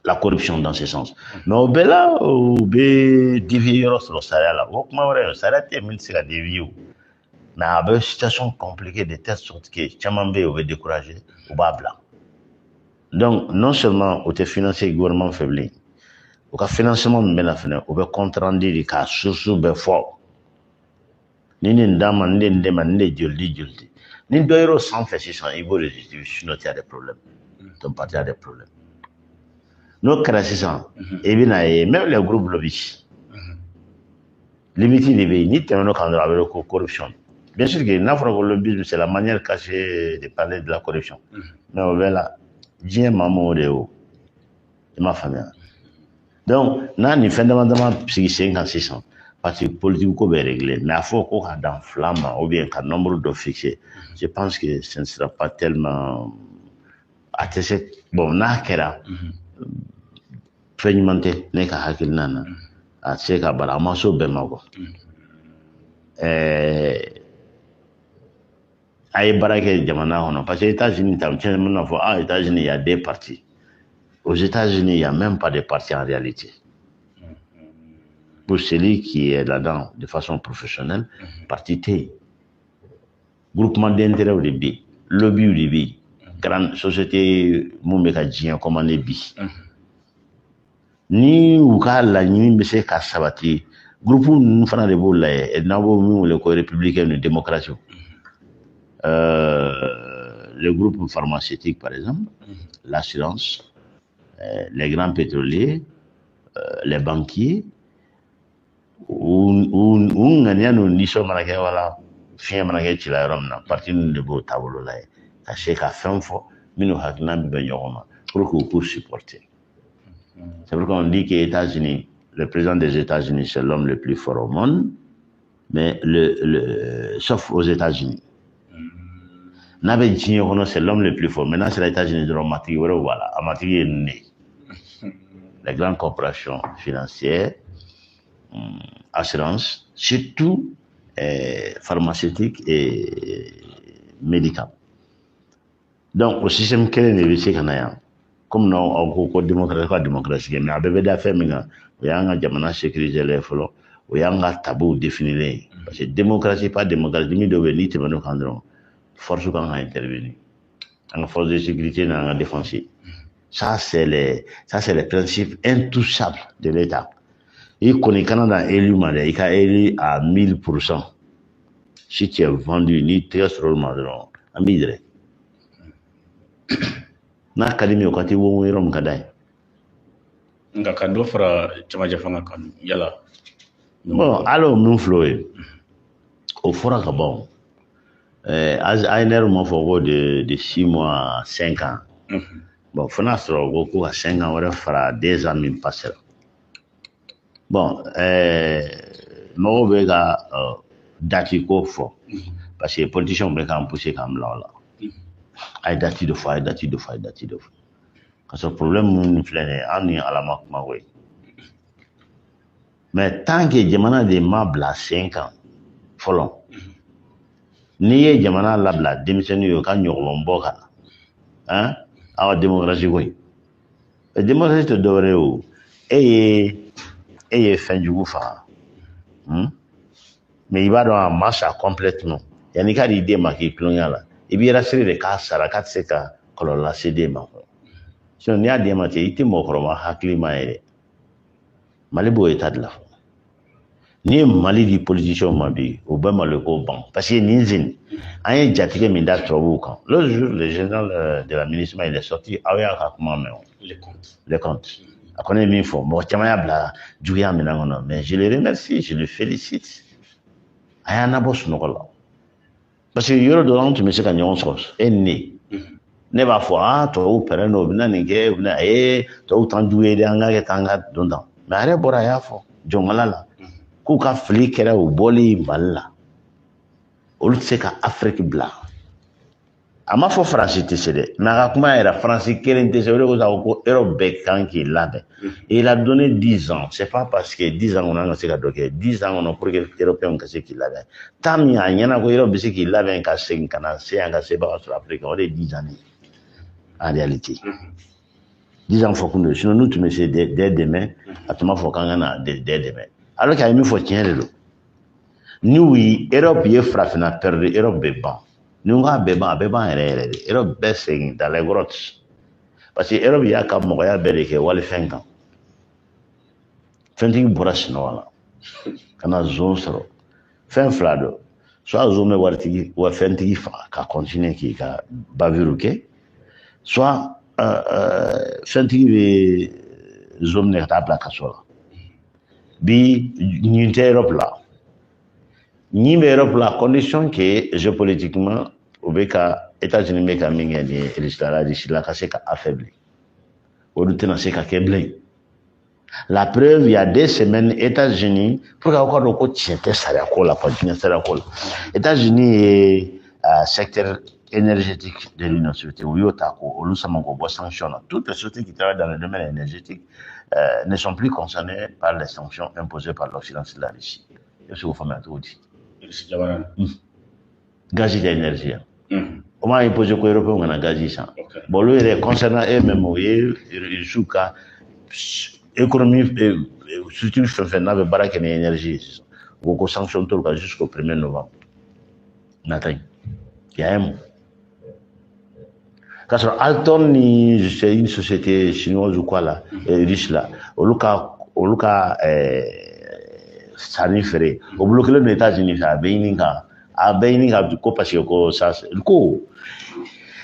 la corruption dans ce sens mais au bɛɛ la u bɛ dévier yɔrɔ sɔrɔ sariya la o kuma wɛrɛ sariya tɛ min tɛ se ka dévier o mais a bɛ situation compliquée de telle sorte que caman bɛ yen u bɛ décourager u b'a bila donc non seulement o tɛ financer gouvernement fɛ bilen o ka financement min bɛ na fɛnɛ o bɛ compte rendu de k'a source bɛɛ fɔ ni nin d'a ma ni nin de ma ni de joli di ni dɔ yɔrɔ sanfɛ sisan i b'o de justifier sinon tu as des problèmes ton parti a des problèmes n'o kɛra sisan i bɛ na ye même les groupes lobby limite de bɛ yen ni tɛmɛn'o kan dɔrɔn a bɛ ko corruption bien sûr que n'a fɔra ko lobbyisme c'est la manière cachée de parler de la corruption mais o bɛɛ la diɲɛ maa o de ye o i m'a faamuya donc n'a nin fɛn dama dama sigi sen kan sisan parti politique ko bɛ régler mais a fɔ ko ka dan 2 ma ou bien ka nombre dɔ fixer je pense que ce ne sera pas tellement a tɛ se bon n'a kɛra fɛn ɲuman tɛ ne ka hakilina na a tɛ se ka bara a ma se o bɛɛ ma quoi a ye baara kɛ jamana kɔnɔ parce que États-Unis ta tiɲɛ bɛna fɔ États-Unis il y a 2 partis aux États-Unis il y a même pas de parti en réalité pour celui qui est là-dedans de façon professionnelle parti tɛ yen groupement d'intérêt de bɛ yen lobby de bɛ yen grande société mun bɛ ka diɲɛ commandé bi ni u ka laɲini bɛ se ka sabati groupe ninnu fana de b'o lajɛ n'a b'o min wele ko républicain ni démocratie les groupes pharmaceutiques par exemple l'assurance les grands pétroliers les banquiers u ŋaniya n'u nisɔn mana kɛ wala fiɲɛ mana kɛ ci la yɔrɔ min na parti ninnu de b'o taabolo lajɛ ka se ka fɛn fɔ minnu hakilina bɛ bɛn ɲɔgɔn ma pour que u k'u supporter c'est pourquoi on dit que États-Unis le président des États-Unis c'est l'homme le plus fort au monde mais sauf aux États-Unis n'a bɛ diɲɛ kɔnɔ c'est l'homme le plus fort maintenant c'est les États-Unis dɔrɔn matigi wɛrɛw b'a la a matigi ye nin de les grandes corporations financières assurance surtout pharmaceutique et médical donc o système kelen de bɛ se ka na yan comme n'aw ko ko démocratie mais a bɛɛ bɛ da fɛn min kan o y'an ka jamana sécuriser fɔlɔ o y'an ka tabu définilen ye parce que démocratie pas démocratie min dɔ bɛ yen n'i tɛmɛn'o kan dɔrɔn force kan ka intervenir an ka force de sécurité n'an ka défense ça c'est les principes intouchables de l'État i kɔni kana na élu ma dɛ i ka élu à 1000%. Si tu es vendu ni tɛgɛ sɔrɔ olu ma dɔrɔn an b'i dɛrɛ n'a ka di min ye o ka t'i wo yɔrɔ min ka d'a ye. Nka ka dɔ fara cɛmancɛ fanga kan yala. Bon hali o min filɛ o ye o fɔra ka ban ANR m'a fɔ ko de 6 mois 5 ans. Bon fo n'a sɔrɔ ko ka 5 ans wɛrɛ fara 2 ans min passera. Bon mɔgɔw bɛ ka date ko fɔ parce que politiciens bɛ k'an pousser k'an bila o la. A ye date dɔ fɔ a ye date dɔ fɔ a ye date dɔ fɔ ka sɔrɔ problème minnu filɛ nin ye an ni Ala ma kuma koyi mais tant que jamana de ma bila sen kan fɔlɔ n'i ye jamana labila denmisɛnninw ye u ka ɲɔgɔlɔn bɔ kan hein aw ka démocratie koyi démocratie tɛ dɔwɛrɛ ye o e ye fɛn jugu faga mais i b'a dɔn a ma sa complètement yanni i ka di den ma k'i tulonkɛ la i b'i rassurer de k'a sara k'a tɛ se ka kɔlɔlɔ lase den ma sinon n'i y'a den ma ten i tɛ mɔgɔkɔrɔba hakili ma ye dɛ Mali b'o état de la n'i ye Mali di politiciens ma bi o bɛɛ malo ko ban parce que nin zeni an ye jatigɛ min da tubabuw kan l'autre jour le général de la MINUSMA il est sorti aw y'a ka kuma mɛn o les comptes a kɔni ye min fɔ mɔgɔ caman y'a bila juguya minɛn kɔnɔ mais je le remercie je le félicite a y'a nabɔ sunɔgɔ la parce que yɔrɔ dɔ la an tun bɛ se ka ɲɔgɔn sɔrɔ e ni ne b'a fɔ tɔw pɛrɛn don u bɛna nin kɛ u bɛna tɔw t'an jugu ye dɛ an ka kɛ tan an ka don tan mais a yɛrɛ bɔra a y'a fɔ jɔnkala la k'u ka fili kɛra u bɔli Mali la olu tɛ se ka Afrique bila a ma fɔ Faransi tɛ se dɛ mais a ka kuma yɛrɛ Faransi kelen tɛ se o de ko sa ko Europe bɛɛ kan k'i labɛn et il a donné 10 ans c'est pas parce que 10 ans kɔnɔ an ka se ka dɔ kɛ 10 ans kɔnɔ pour que Européens ka se k'i labɛn temps min a ɲɛna ko Europe bɛ se k'i labɛn ka segin ka na se yan ka sebaga sɔrɔ Afrique o de ye 10 ans de en réalité 10 ans fɔ kun don sinon n'u tun bɛ se dès demain a tun b'a fɔ k'an ka na dès demain alors qu'a ye min fɔ tiɲɛ de don n'u ye Europe ye farafinna perdre Europe bɛ ban ni n ko a bɛɛ ban a bɛɛ ban yɛrɛ yɛrɛ de Europe bɛɛ segin dans les grottes parce que Europe y'a ka mɔgɔya bɛɛ de kɛ walifɛn kan fɛntigi bɔra sinɔgɔ la ka na zone sɔrɔ fɛn fila don soit zone bɛ waritigi wa fɛntigi faga ka continuer k'i ka bavure kɛ soit fɛntigi bɛ zone minɛ ka taa bila kaso la bi nin tɛ Europe la nin bɛ Europe la condition que géopolitiquement o bɛ ka États-Unis bɛ ka min kɛ nin ye résultat d'ici là ka se ka affaiblir olu tɛna se ka kɛ bilen la preuve il y a 2 semaines États-Unis pour que aw ka dɔn ko tiɲɛ tɛ sariya ko la quoi diɲɛ sariya ko la États-Unis ye secteur énergétique de l'Union soviétique u y'o ta ko olu sama ko bɔ sanction na toutes les sociétés qui travaillent dans le domaine énergétique ne sont plus concernées par les sanctions imposées par l'Occident sur la Russie i bɛ se k'o faamuya cogo di gaz de énergie o m'a imposé ko Européens kana gaz san bon olu yɛrɛ concernant eux-mêmes o ye Russiw ka économie structure fɛn fɛn n'a bɛ baara kɛ ni énergie ye sisan u ko ko sanction t'olu kan jusqu'au 1er novembre nata in y'a ye k'a sɔrɔ Alstom ni une société chinoise ou quoi là russe là olu ka sanni feere o bolo kelen don États-Unis fɛ a bɛ ɲini ka ko parce que ko ça ko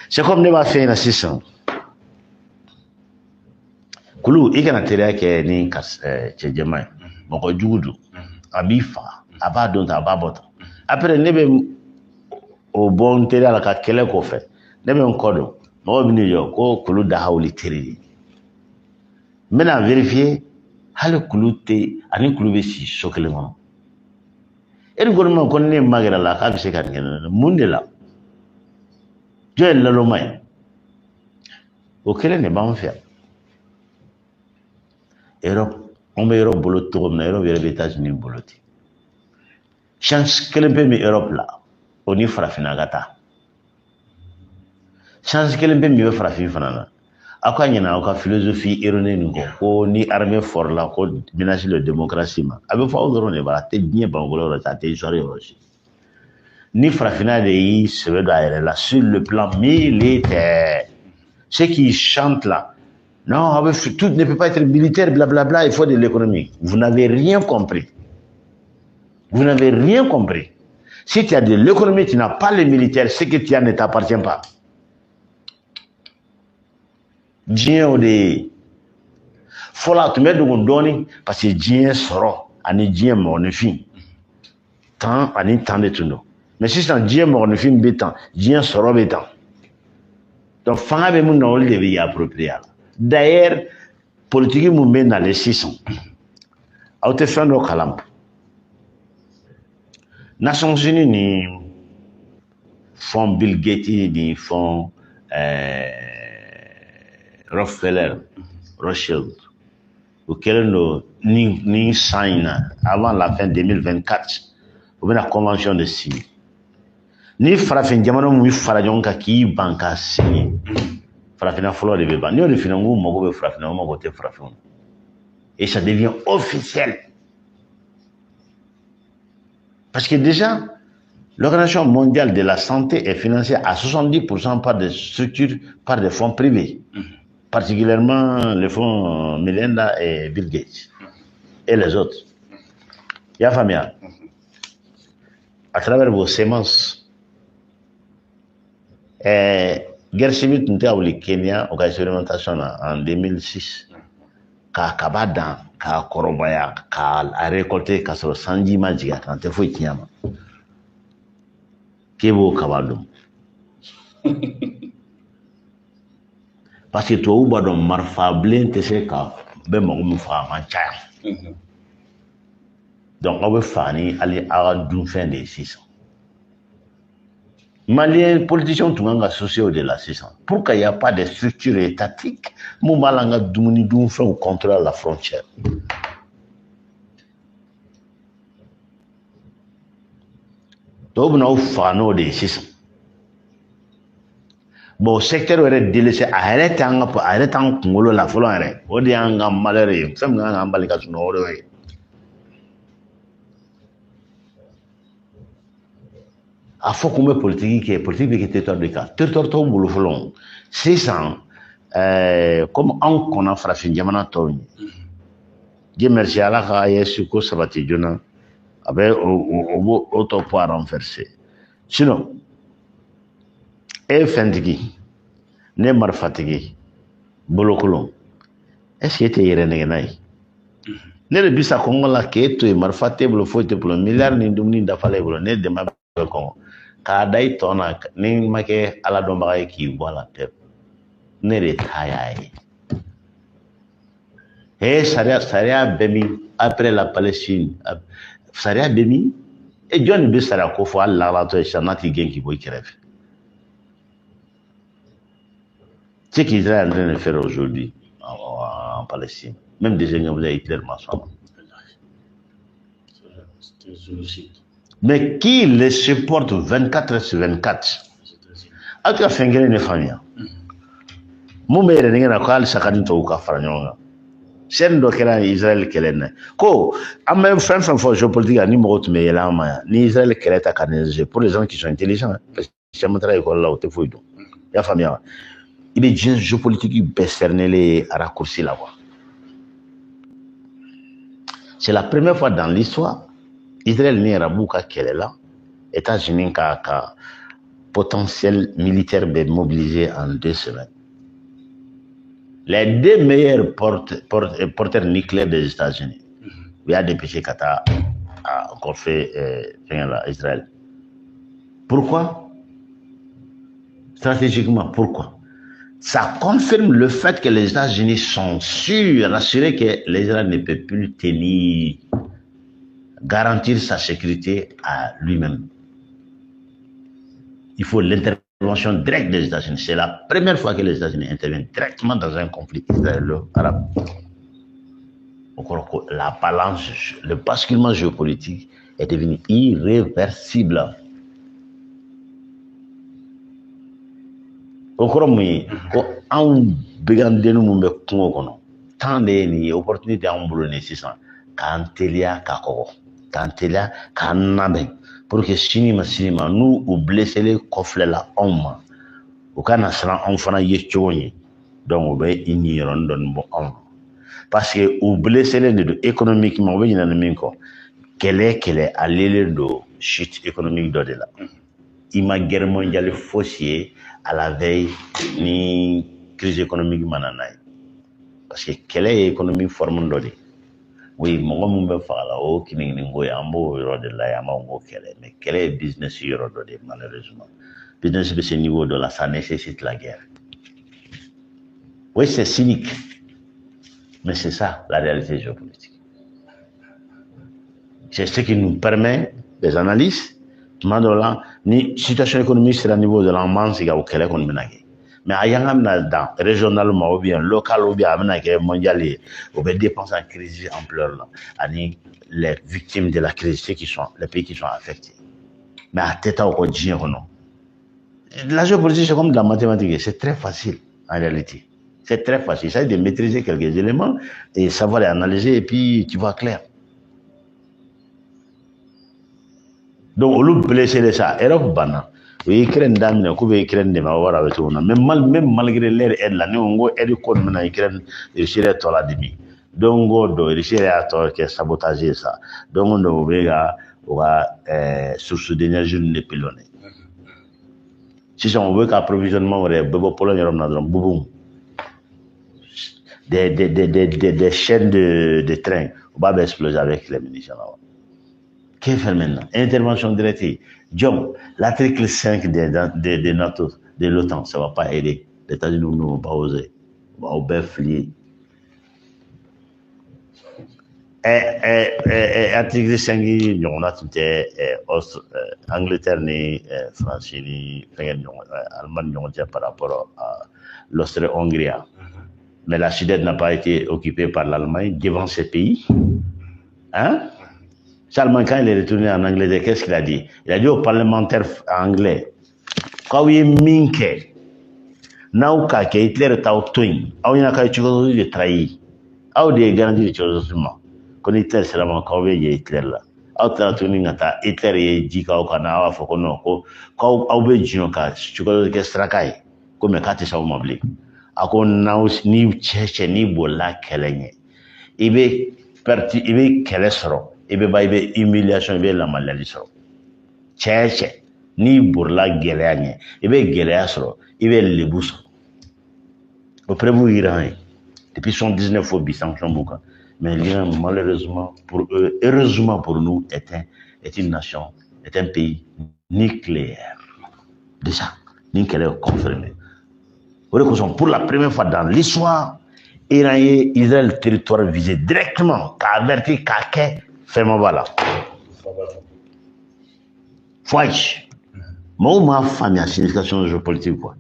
c'est comme ne b'a fɛ yen sisan kulu i kana teriya kɛ ni cɛ jɛman ye mɔgɔ jugu don a b'i faga a b'a dɔn tan a b'a bɔ tan après ne bɛ o bɔ n teriya la ka kɛlɛ kɔfɛ ne bɛ n kɔ dɔn mɔgɔ bɛ ne jɔ ko kulu dahawuli teri de n bɛna vérifier hali kulu tɛ ani kulu bɛ si so kelen kɔnɔ e ni gouvernement ko ne ma gɛrɛ la k'a bɛ se ka nin kɛ mun de la jɔn ye laloma ye o kelen de b'an fɛ yan Europe an bɛ Europe bolo cogo min na Europe yɛrɛ bɛ États-Unis bolo ten chance kelen bɛ min Europe la o ni farafinna ka taa chance kelen bɛ min bɛ farafin fana na aka ɲina aw ka philosophie erronée nin kɔ ko ni armée fort la ko menace le démocratie ma a bɛ fɔ aw dɔrɔn de b'a a tɛ diɲɛ bankolo yɔrɔ a tɛ histoire yɔrɔ si ni farafinna de y'i sɛbɛ don a yɛrɛ la sur le plan militaire ceux qui chantent là non tout ne peut pas être militaire blablabla il faut de l'économie vous n'avez rien compris vous n'avez rien compris si tu as de l'économie tu n'as pas les militaires ce que tu as ne t'appartient pas diɲɛ o de ye fɔlɔ a tun bɛ dogo dɔɔnin parce que diɲɛ sɔrɔ ani diɲɛ mɔgɔninfin tan ani tan de tun don mais sisan diɲɛ mɔgɔninfin bɛ tan diɲɛ sɔrɔ bɛ tan donc fanga bɛ mun na olu de bɛ y'approprier a la d'ailleurs politique mun bɛ nalen sisan aw tɛ fɛn dɔ kalama Nations Unies ni fond Bill Gates ni fond Rockefeller, Rothschild, auquel nous signons avant la fin 2024, ou bien la convention de signer. Ni farafin jamana mu fara ɲɔgɔn kan k'i ban ka signer. Farafina fɔlɔ de bɛ ban. Ni o de fina n ko mago bɛ farafina o mago tɛ farafin. Et ça devient officiel. Parce que déjà, l'Organisation mondiale de la santé est financée à 70% par des structures, par des fonds privés. Particulièrement les fonds Melinda et Bill Gates et les autres. Il y a famille. À travers vos sémences, guerre civile nous a eu Kenya au expérimentation en 2006. Ka kabada, ka korobaya, ka récolter, ka sɔrɔ sanji ma jigin a kan tɛ foyi tiɲɛ ma. K'e b'o kaba dɔn. Parce que tubabu b'a dɔn marifa bilen tɛ se ka bɛ mɔgɔ min faga a man caya. Donc aw bɛ faga ni hali aw ka dunfɛn de ye sisan. Maliens politiciens tun kan ka associer o de la sisan. Pour qu'il n'y ait pas de structure étatique mun b'a la an ka dumuni dunfɛnw contrôler à la frontière. Dɔw bɛna aw faga n'o de ye sisan. Bon secteur yɛrɛ délaissé a yɛrɛ t'an kunkolo la fɔlɔ yɛrɛ o de y'an ka malheur ye fɛn min kan k'an bali ka sunɔgɔ o de ye. A fɔ kun bɛ politique kɛ politique bɛ kɛ territoire de kan territoire tɔw bolo fɔlɔ sisan comme anw kɔnna farafin jamana tɔw ɲɛ Dieu merci ala ka yesu ko sabati joona a bɛ o tɔ po a renverser sinon e fɛntigi ne marifatigi bolokolon est-ce que e tɛ yɛrɛ nɛgɛ n'a ye ne de bisa kɔngɔ la k'e to yen marifa t'e bolo foyi t'e bolo miliyari ni dumuni dafalen e bolo ne dɛmɛ bɛ kɔngɔ k'a da i tɔ na ni ma kɛ ala dɔnbaga ye k'i bɔ a la pewu ne de ta y'a ye sariya bɛ min après la Palestine sariya bɛ min e jɔn de bɛ sariya ko fɔ hali laharatɔ ye sisan n'a t'i gɛn k'i bɔ i kɛrɛfɛ. Ce qu'Israël est en train de faire aujourd'hui en Palestine, même des ingénieurs Hitler m'en. Mais qui les supporte 24 sur 24? A ka fɛn kelen de faamuya. Mun bɛ yɛrɛ nɛgɛ na ko hali sakani tɔw ka fara ɲɔgɔn kan. Sɛni dɔ kɛra Israël kɛlɛ na ko an bɛ fɛn fɛn fɔ géopolitique la ni mɔgɔw tun bɛ yɛlɛ an ma yan ni Israël kɛlɛ ta ka négocier pour les gens qui sont intelligents parce que caman taara école la o tɛ foyi dɔn. I y'a faamuya wa? I bɛ diɲɛ géopolitique bɛɛ cerner à raccourci la quoi. C'est la première fois dans l'histoire Israël ni arabu ka kɛlɛ la États-Unis ka potentiel militaire bɛ mobilisé en 2 semaines. Les 2 meilleurs porteurs nucléaires des États-Unis, il y a dépêché Qatar à encore fait Israël. Pourquoi? Stratégiquement, pourquoi? Ça confirme le fait que les États-Unis sont sûrs, rassurés que l'Israël ne peut plus tenir, garantir sa sécurité à lui-même. Il faut l'intervention directe des États-Unis. C'est la première fois que les États-Unis interviennent directement dans un conflit israélo-arabe. La balance, le basculement géopolitique est devenu irréversible. o kɔrɔ mun ye ko anw begandennu mun bɛ kungo kɔnɔ temps de ye nin ye opportunité anw bolo nin sisan k'an teliya ka kɔgɔ k'an teliya k'an labɛn pour que sini ma n'u u blesselen kɔfilɛla anw ma u kana siran anw fana ye cogo ye donc u bɛ i ni yɔrɔnin dɔɔni bɔ anw parce que u blesselen de don économiquement u bɛ ɲinɛ ni min kɔ kɛlɛ alelen don chute économique dɔ de la i ma guerre mondiale fosi ye à la veille ni crise économique mana n'a ye parce que kɛlɛ ye économie forme dɔ de oui mɔgɔ mun bɛ faga la o kininkinigo ye an b'o yɔrɔ de la yan an b'o ko kɛlɛ mais kɛlɛ ye business yɔrɔ dɔ de malheureusement business bɛ se niveau dɔ la ça nécessite la guerre oui c'est cynique mais c'est ça la réalité géopolitique c'est ce qui nous permet des analyses tuma dɔ la ni situation économique sera niveau de la an b'an sigi o kɛlɛ kɔni bɛna kɛ mais a y'an ka bɛna dan régionalement ou bien local ou bien a bɛna kɛ mondial ye o bɛ dépenser en crise ampleur la ani les victimes de la crise ceux qui sont les pays qui sont affectés mais a tɛ taa o kɔ diɲɛ kɔnɔ la géopolitique c'est comme de la mathématique c'est très facile en réalité c'est très facile il s'agit de maîtriser quelques éléments et savoir les analyser et puis tu vois clair. Donc, on a blessé ça. Europe banna. Oui, Ukraine damine, qu'on veut Ukraine de ma wara avec tout le monde. Même malgré l'air aide là, nous on go aide qu'on mena Ukraine, il serait tout la demi. Donc, go do, il serait à toi qui sabotager ça. Donc, on doit ouvrir source d'énergie ne pilonner. Si on veut qu'approvisionnement aurait bebo Pologne Europe na drum boum. Des chaînes de train, on va exploser avec les munitions là. Qu'est-ce qu'on fait maintenant? Intervention directe. John, l'article 5 de NATO, de l'OTAN, ça ne va pas aider. Les États-Unis ne vont pas oser. On va flier. Article 5, on a tout Angleterre, France, Allemagne, par rapport à l'Austrie-Hongrie. Mais la Sudète n'a pas été occupée par l'Allemagne devant ces pays. Hein? Salman, quand il est retourné en Angleterre, qu'est-ce qu'il a dit? Il a dit aux parlementaires anglais, quand il est minké, Nauka, qui Hitler est au twin, il y a quelque chose de trahi, il y a garanti de choses. Quand Hitler, c'est la main, quand il y a Hitler là. Hitler est dit qu'il y a un faut qu'on a, quand il y a un tu connais que c'est racaille, comme il y a un ça m'a blé. Ako naus ni cheche ni bola kelenye. Ibe parti ibe kelesro. Ibe ba ibe humiliation ibe la maladie soro. Cheche ni bola gelanye. Ibe gelesro. Ibe lebuso. Après vous Iran. Depuis 79 fois bi sanction bouka. Mais l'Iran malheureusement pour eux, heureusement pour nous est une nation, est un pays nucléaire. Déjà, nucléaire confirmé. Pour la première fois dans l'histoire, Iran et Israël territoire visé directement, qu'a averti qu'à fait mon voilà. Fouach. Moi, ma famille a signification géopolitique quoi.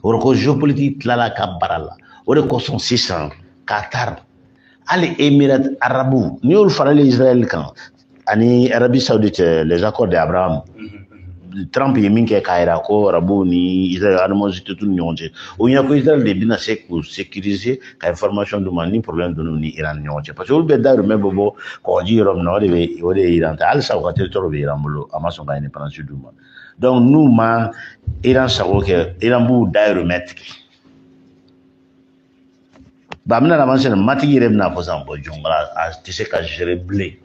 Au géopolitique là la kabarala. Au son 600 Qatar. Allez Émirats arabes. Nous on fera l'Israël quand. Ani Arabie Saoudite les accords d'Abraham. Trump est minké kaira ko rabu ni Israël animosité tout nyonje o nya ko Israël de bina sécuriser ka information de mani problème de ni Iran nyonje parce que on be daru me bobo ko ji rom no de Iran ta al sa ko territoire be Iran bolo amason ga indépendance du monde donc nous ma Iran sa ko ke Iran bu daru mettre ba mina avancer matigi remna ko sambo jongla a tise ka gérer blé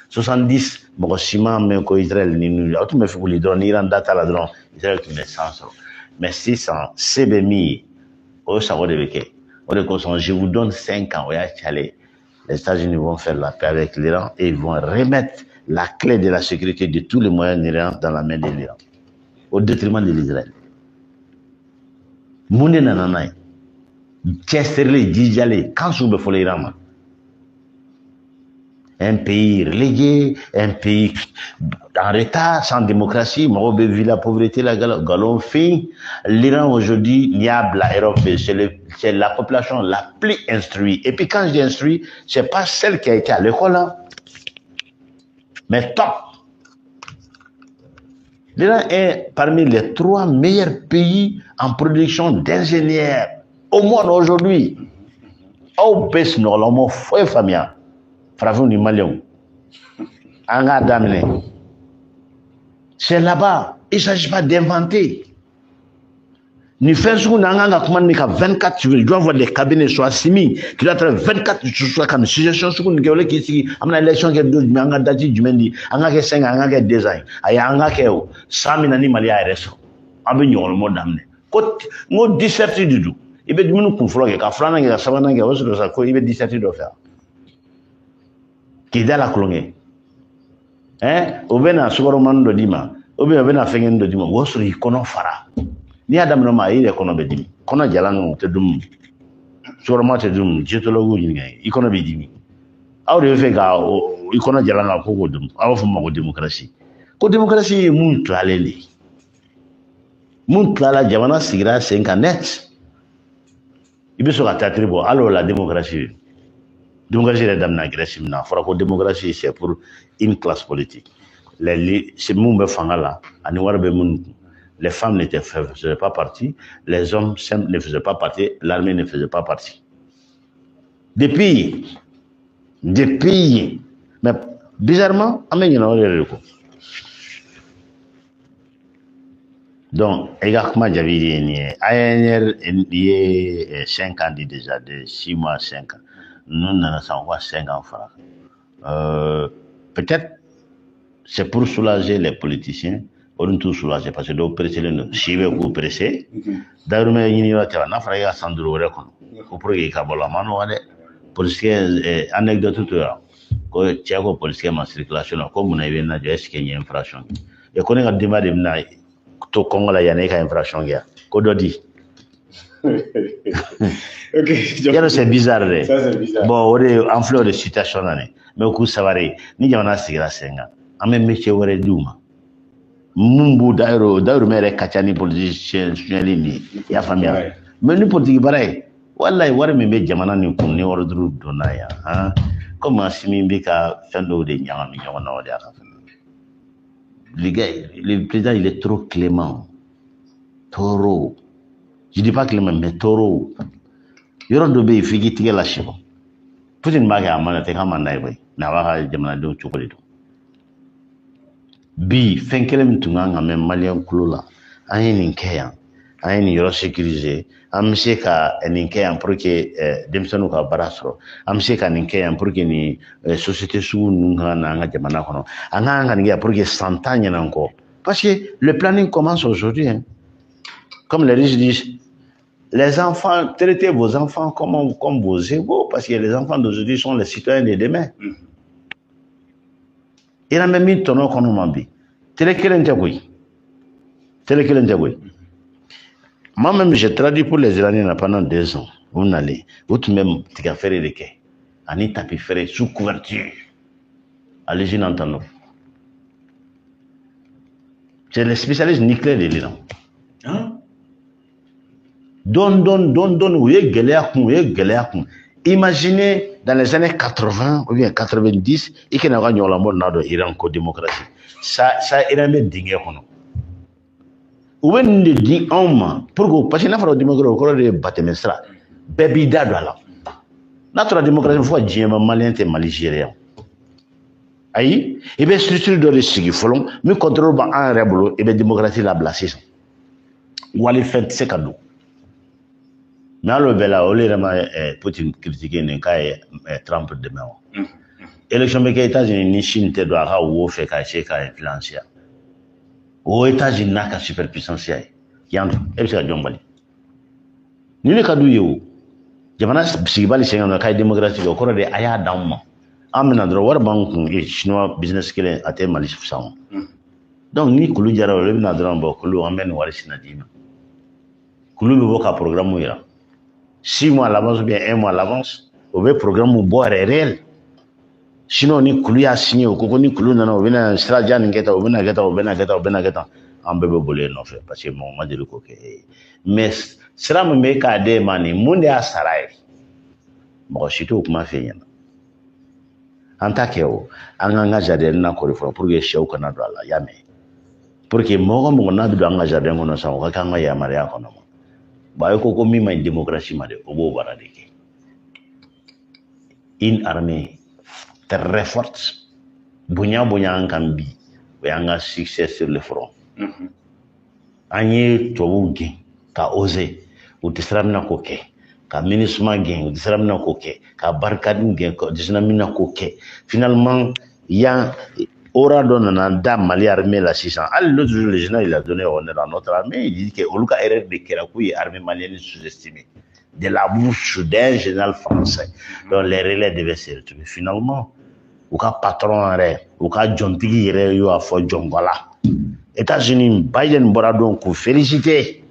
70 Mokoshima mais ko Israël ni nous auto me fait pour les drones Iran data la drone Israël qui met 100 mais 600 CBMI au ça va deveke on est je vous donne 5 ans ouais chalet les États-Unis vont faire la paix avec l'Iran et ils vont remettre la clé de la sécurité de tous les moyens d'Iran dans la main de l'Iran au détriment de l'Israël Moune nanana Chesterle Djijale quand je me fais l'Iran un pays relégué, un pays en retard, sans démocratie, Marobe vit la pauvreté, la galon fin. L'Iran aujourd'hui, niable à Europe, c'est la population la plus instruite. Et puis quand je dis instruite, c'est pas celle qui a été à l'école, hein. Mais top. L'Iran est parmi les 3 meilleurs pays en production d'ingénieurs au monde aujourd'hui. Au bes normalement foi famia. Frafou ni Maliens. Anga damné. C'est là-bas. Il ne s'agit pas d'inventer. Ni faire ce qu'on a en commande, 24, tu dois avoir des cabinets soit simi, qui doit être 24, soit comme situation, ce qu'on a qui a l'élection qui est de Manga Dati du Mendi, Anga qui 5, Anga qui design, Anga qui est 100 000 animaux à RSO. Abignon, le mot d'amener. Côte, mot 17 du tout. Il veut dire qu'on flogue, qu'à Frana, qu'à Savana, qu'à Osaka, il veut 17 de faire. Qui est dans la colonne. Hein? Au Bena, Souroman de Dima, au Bena Fengen de Dima, Wosri, Kono Fara. Ni adam no ma ire kono bedimi kono jalan te dum surma te dum jetologu ni ngai ikono bedimi awre fe ga ikono jalan ko dum awu fuma ko démocratie mun tlaleli mun tlala jamana sigira 5 net ibiso ka tatribo allo la démocratie la dame na Grèce na fora ko démocratie c'est pour une classe politique les c'est mun be fangala ani warbe mun. Les femmes ne faisaient pas partie, les hommes simples ne faisaient pas partie, l'armée ne faisait pas partie. Depuis, mais bizarrement, donc, également, j'avais dit, ANR, il y a 5 ans déjà, de 6 mois, 5 ans. Nous n'en avons pas 5 ans. Peut-être, c'est pour soulager les politiciens. On tout soulagé parce que l'eau pressée, le chive ou pressé. D'ailleurs, mais il y a un frère à Sandro Recon. Au premier cas, la mano, policier, anecdote tout à l'heure. Tiago, policier, ma circulation, comme on a vu, n'a pas qu'il y a infraction. Et qu'on a demandé, tout Congo, il y a une infraction. Kododi. Ok. C'est bizarre. Bon, on est en fleur de situation. Mais au coup, ça va aller. Ni a un cigarette, en même métier, on est douma. Mumbu d'ailleurs mere kachani politicien ni ya famia mais ni politique baray wallahi war me be jamana ni kun ni ordre donaya hein comment simi be ka fendo de nyama mi nyama na wada ka le président il est trop clément toro je dis pas clément mais toro yoro do be figi tige la shibo putin ba ga amana te kama ndai boy na wa ka jamana do chukoli do bi fenkelem tunganga même malien kulola ayini nkeya ayini yoro sécurisé amse ka ninkeya pour que demsanu ka barasro amse ka ninkeya pour que ni société sou nunga na nga jamana kono anga ngia pour que 100 ans encore parce que le planning commence aujourd'hui hein. Comme les riches disent les enfants traitez vos enfants comme vos égaux parce que les enfants d'aujourd'hui sont les citoyens de demain. Il a même mis ton nom comme mambi. Moi-même, j'ai traduit pour les Iraniens pendant 2 ans. On allait, vous même, tu as fait les quais. Ani tapi faire sous couverture. Allez-y, n'entendons. C'est le spécialiste nucléaire de l'Iran. Don, où est Galéakoum. Imaginez dans les années 80 ou bien 90, il y a un Iran co-démocratie. Ça Iran est dingue. Où est le dit homme pour parce que la démocratie est bâtimestra. Baby dadala. Notre démocratie fois Djema malien et maligérien. Aïe, il y a une structure de l'Essigui Folon, mais contrôle un rebolo et la démocratie la blessée. Ou aller faire ses cadeaux. Mais alors, on a Poutine critiqué Trump demain. Élection des États-Unis, ni Chine te doit avoir ou fait cacher influence. Aux États-Unis, n'a qu'à superpuissance. Yann, et c'est à Djombali. Nous ne cadou yo. Jamana Sibali Sengan, la démocratie, au cours de Aya Dama. Amena droit banque et chinois business qui est à terme à l'issue. Donc, ni Koulou Jara, le Nadran, Koulou amène Waris Nadim. Koulou Boka programme. 6 mois à l'avance ou bien 1 mois à l'avance, au programme ou boire est réel. Sinon, ni Koulou a signé, ou ni Koulou n'a pas un stratégie, ni Geta, ou Benageta, en bébé bolé, non fait, parce que mon mari de coquet. Mais, cela me met qu'à des mani, monde à Sarai. Bon, je suis tout comme ma fille. En tant que vous, en engagé à des pour que je sois au Canada, Yamé. pour que mɔgɔ mɔgɔ n'a bɛ don an ka jardin kɔnɔ sisan o ka k'an ka yamaruya kɔnɔ ma bon a ye ko min ma ɲi démocratie ma dɛ o b'o baara de kɛ une armée très forte bonya an kan bi o y'an ka succès sur le front an ye tubabuw gɛn ka oser u tɛ sira mina k'o kɛ ka MINUSMA gɛn u tɛ sira mina k'o kɛ ka barikadi gɛn u tɛ sira mina k'o kɛ finalement yan aura dɔ nana da Mali armée la sisan hali l'autre jour le général il a donné honneur à notre armée il dit que olu ka erreur de kɛra k'u ye armée malienne sous-estimée de la bouche d'un général français donc les relais devaient se retrouver finalement u ka patron yɛrɛ u ka jɔntigi yɛrɛ y'o fɔ jɔnbala États-Unis Biden bɔra don k'u féliciter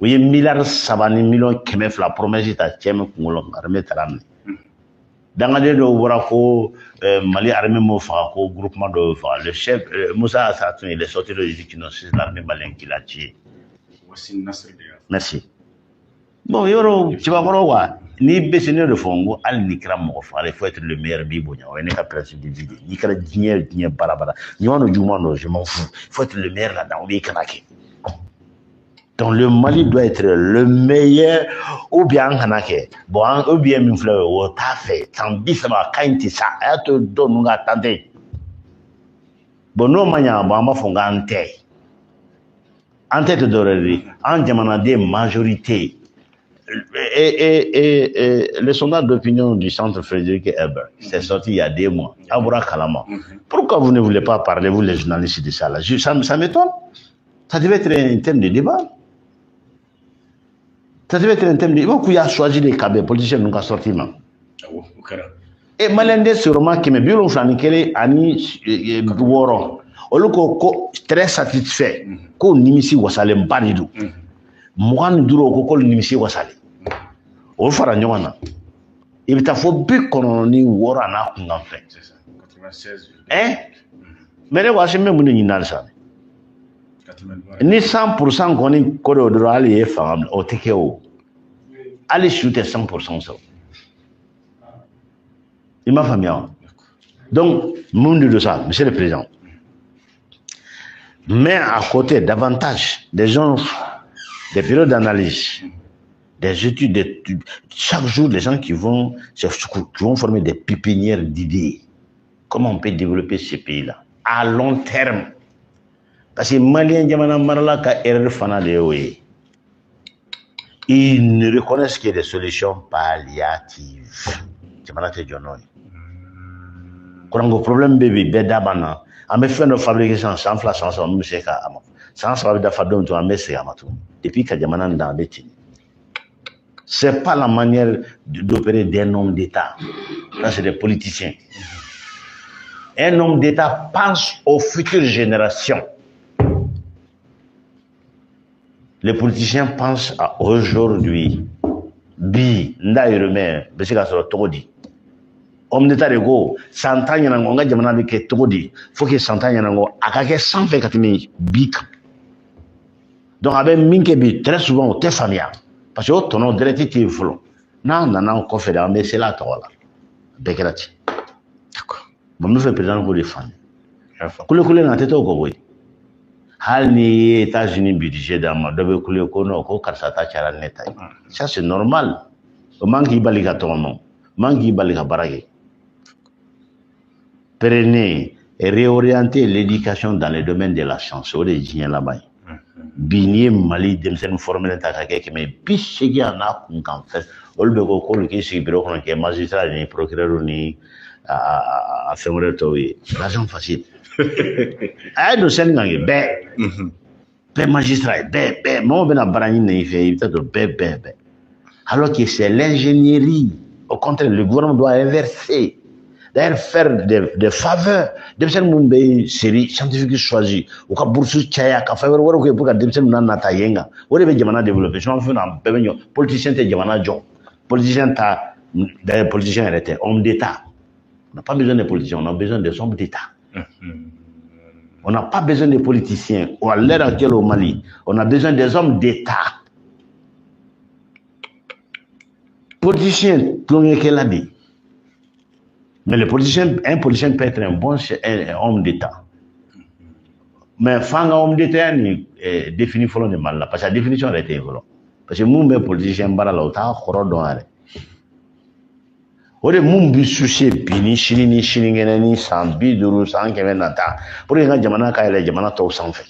u ye miliyari 3 ni miliyɔn 200 promesse ta cɛ min kunkolo armée taara minɛ dangaden dɔw bɔra ko Mali armée m'o faga ko groupement dɔw y'o faga le chef Moussa Hassan il est sorti de dire que non c'est l'armée malienne qui l'a tué merci bon yɔrɔ cɛbakɔrɔ wa ni bɛ ne de fɔ n ko hali n'i kɛra mɔgɔ faga il faut être le meilleur b'i bonya o ye ne ka principe de vie de n'i kɛra diɲɛ baara ɲuman do juguman do je m'en fous il faut être le meilleur là-dedans o b'i kana kɛ donc le Mali doit être le meilleur ou bien an kana kɛ bon ou bien min filɛ o t'a fɛ san 30 a ka ɲi ten sa a y'a to dɔ ninnu ka tan tɛ bon n'o ma ɲa bon an b'a fɔ k'an tɛ tɛ dɔwɛrɛ de an jamanaden majorité et le sondage d'opinion du centre Frédéric Ebert, c'est sorti il y a 2 mois. Aboura Kalama. Pourquoi vous ne voulez pas parler, vous les journalistes de ça là? Ça m'étonne. Ça devait être un thème de débat. Ça devait être un thème de débat. Qui a choisi les cabets politiciens nous a sorti là. Et Malende sûrement qui me bureau flanikele ani woro. Olu ko très satisfait ko nimisi wasale mbanidu. Mugan duro ko kol nimisi wasale o fara ɲɔgɔn na i bɛ taa fɔ 96 n'a kunkan fɛ 96 mais ne waasi min mun de ɲinina halisa ni 100% kɔni ko dɔ dɔrɔn hali ye fanga minɛ o tɛ kɛ o hali su tɛ 100% sɔrɔ i m'a faamuya wa donc mun de don sa monsieur le président mais à côté davantage des gens des périodes d'analyse, des études, chaque jour, les gens qui vont former des pépinières d'idées. Comment on peut développer ces pays-là à long terme? Parce que Maliens, Djamana Marala, erreur fana de oye. Ils ne reconnaissent qu'il y a des solutions palliatives. Djamana te jonoy. Quand on a un problème, bébé, bedabana, on me fait nos fabrications sans flash, sans musique, sans savoir d'affaires dont on met ces amatou. Depuis que Djamana n'a pas été. C'est pas la manière d'opérer d'un homme d'État. Là, c'est des politiciens. Un homme d'État pense aux futures générations. Les politiciens pensent à aujourd'hui. Bi, ndaïreme, besiga soro togodi. Homme d'État de go, 100 ans yanango, nga Djamana beke togodi. Faut que 100 ans yanango, akake 100 fait katimi bik. Donc avec minke bi, très souvent, au tefamia. Parce que ton nom direct est flou. Non, non, non, conférence, mais c'est là, toi là. Bekerati. D'accord. Bon, nous faisons président pour défendre. Coulé dans tête au Goboy. Hal ni États-Unis budget d'ama, devait couler kono, ko karsata chara neta. Ça c'est normal. Au manque baliga ton nom, manque baliga baragé. Prenez et réorienter l'éducation dans le domaine de la science. Au dégien là-bas. Bini Mali demsen formel ta ka ke mais bisigi ana kun kan fait ol be ko ko ke sigi bureau kono ke magistrat ni procureur ni a femore to wi l'argent facile ay do sen ngangi be magistrat be mo be na barani ni fait peut-être be alors que c'est l'ingénierie au contraire le gouvernement doit inverser d'ailleurs faire des faveurs demsen mun be série scientifique choisi ou ka bourse chaya ka faveur woro ko pour ka demsen nan nata yenga wori be jamana développer je m'en fous na be benyo politicien te jamana jo politicien ta d'ailleurs politicien était homme d'état on n'a pas besoin de politiciens on a besoin des hommes d'état on n'a pas besoin de politiciens ou à l'heure actuelle au Mali on a besoin des hommes d'état politicien plongé qu'elle a dit. Mais un politicien peut être un bon homme d'État. mais fanga homme d'État ni défini folo de mal là parce que la définition elle était folo parce que mun be politicien bara la o ta khoro don are o de mun bi soucier bini shini ni shini ngene ni san bi duru san keme na ta pour nga jamana ka ele jamana to san fe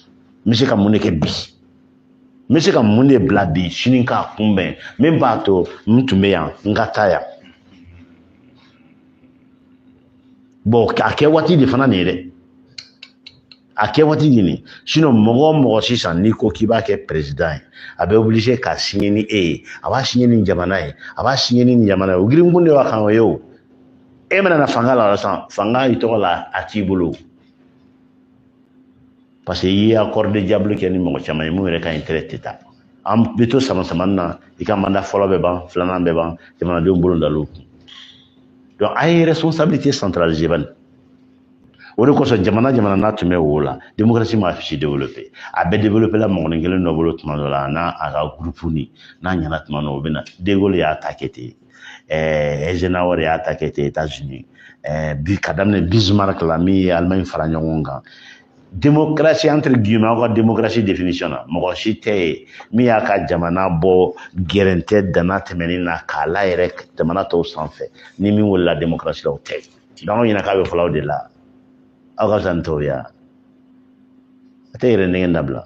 misi ka mun ke bi misi ka mun de bla bi shini ka kumbe même pas to mtumbe ya ngata ya bon ka ke wati de fana ne de a kɛ waati ɲini sinon mɔgɔ o mɔgɔ sisan n'i ko k'i b'a kɛ président ye a bɛ obligé ka signer ni e ye a b'a signer ni jamana ye a b'a signer ni jamana ye o girinkun de b'a kan o ye o e mana na fanga la sisan fanga i tɔgɔ la a t'i bolo parce que i ye accord de diable kɛ ni mɔgɔ caman ye mun yɛrɛ ka intérêt tɛ taa an bɛ to sama-samani na i ka mandat fɔlɔ bɛ ban filanan bɛ ban jamanadenw bolo dal'o kun donc a ye responsabilité centralisée bani o de kosɔn jamana n'a tun bɛ wo la démocratie ma si développé a bɛ développé la mɔgɔnin kelen dɔ bolo tuma dɔ la n'a a ka groupe ni n'a ɲɛna tuma dɔ o bɛ na De Gaulle y'a ta kɛ ten Eisenhower y'a ta kɛ ten États-Unis bi ka daminɛ Bismarck la min ye Allemagne fara ɲɔgɔn kan démocratie entre guillemets aw ka démocratie définition na mɔgɔ si tɛ yen min y'a ka jamana bɔ gɛrɛntɛ danna tɛmɛni na k'a la yɛrɛ jamana tɔw sanfɛ ni min wolola démocratie la o tɛ donc anw ɲɛna k'a bɛ fɔlɔ o de la aw ka fisa ni tɔw ye a tɛ yɛrɛ nɛgɛ dabila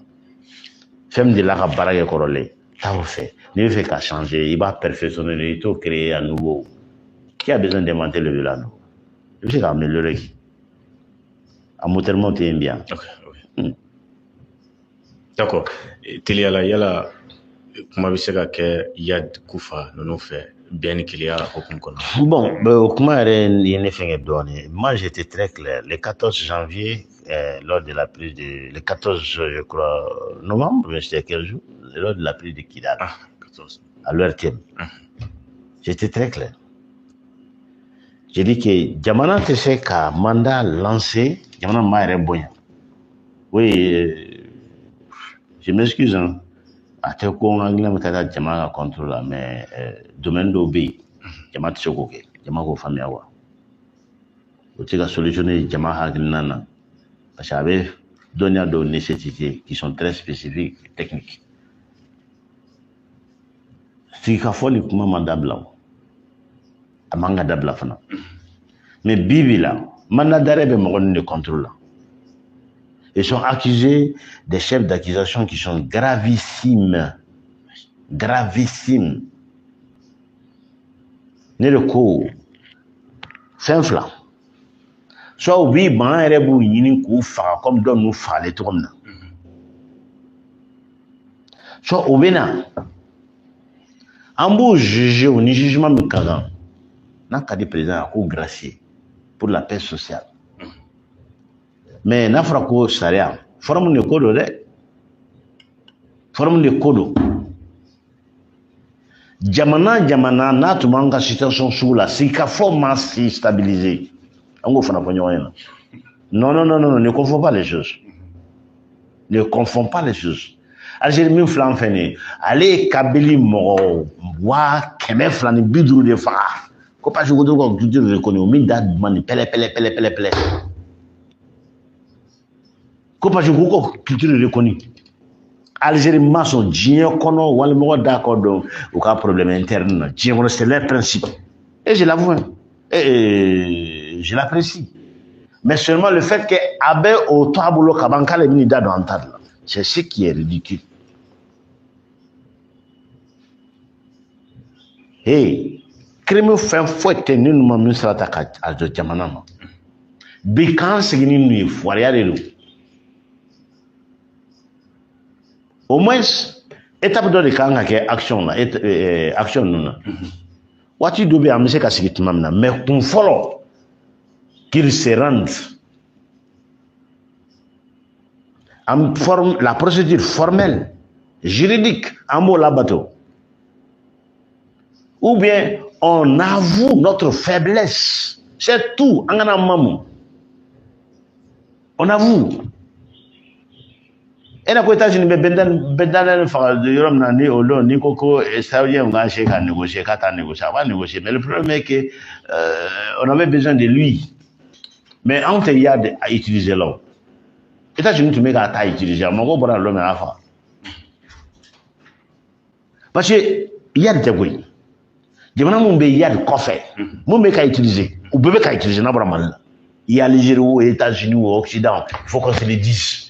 fɛn min delila ka baara kɛ kɔrɔlen taa o fɛ n'i bɛ fɛ ka changer i b'a perfectionner i t'o créer à nouveau qui a besoin d'inventer le vélo à nouveau i bɛ se ka améliorer a moteur tɛ yen bi yan. D'accord teliyala yala kuma bɛ se ka kɛ Yad Kufa ninnu fɛ bɛn ni keleya hukumu kɔnɔ. Bon o kuma yɛrɛ ye ne fɛngɛ dɔɔnin moi j'étais très clair le 14 janvier lors de la prise de le 14 je crois novembre mais c'était quel jour lors de la prise de Kidal à l'ORTM j'étais très clair j'ai dit que jamana tɛ se ka mandat lancé jamana ma yɛrɛ bonya oui je m'excuse hein a tɛ ko n hakilina bɛ taa jama ka contrôle la mais domaine dɔw bɛ yen jama tɛ se k'o kɛ jama k'o faamuya wa o tɛ ka solutionner jama hakilina na parce que a bɛ dɔnniya dɔw nécessité qui sont très spécifiques et techniques sigikafɔ ni kuma ma dabila o a man ka dabila fana mais bi bi la mandat d'arrêt bɛ mɔgɔ ninnu de contrôle la. Ils sont accusés des chefs d'accusation qui sont gravissimes. Gravissimes. Ne le ko fɛn fila soit u b'i ban yɛrɛ b'u ɲini k'u faga comme dɔ n'u fagalen cogo min na soit u bɛ na an b'u juger o ni jugement min ka kan n'a ka di président a k'u gracier pour la paix sociale. Mais n'a fɔra ko sariya forme de ko don dɛ forme de ko don jamana n'a tun b'an ka situation sugu la sigikafɔ ma si stabiliser an k'o fana fɔ ɲɔgɔn ɲɛna non ne confond pas les choses ne confond pas les choses Algérie min filɛ an fɛ nin ye ale ye kabili mɔgɔ 250 de faga ko parce que ko dɔrɔn ka culture de kɔni o min da duguma nin pɛlɛ ko parce que ko culture de kɔni Algérie ma sɔn diɲɛ kɔnɔ walimɔgɔ d'accord dɔn u ka problème interne na diɲɛ kɔnɔ c'est leur principe et je l'avoue je l'apprécie mais seulement le fait que a bɛ o to a bolo kaban k'ale bɛ nin da don an ta de la c'est ce qui est ridicule crime fɛn foyi tɛ ne ninnu ma min sera ta ka a jɔ jamana ma bi k'an sigi ni ninnu ye fariya de don. Au moins étape dɔ de kan ka kɛ action na action ninnu na waati dɔ bɛ yen an bɛ se ka sigi tuma min na mais kun fɔlɔ qu'il se rende la procédure formelle juridique an b'o labato ou bien on avoue notre faiblesse c'est tout an kana mamu on avoue. Et ko États-Unis bɛ dalen faga yɔrɔ min na ni o don ni ko saoudien ka se ka négocier k'a t'a négocier a b'a négocier mais le problème est que on avait besoin de lui mais anw tɛ Yad à utiliser là États-Unis tun bɛ ka taa utiliser a mago bɔra l'homme à fa parce que yad tɛ koyi jamana mun bɛ yad kɔfɛ mun bɛ ka utiliser u bɛɛ bɛ ka utiliser n'a bɔra Mali la il y a l'Algérie aux États-Unis ou au Occident il faut qu'on se le dise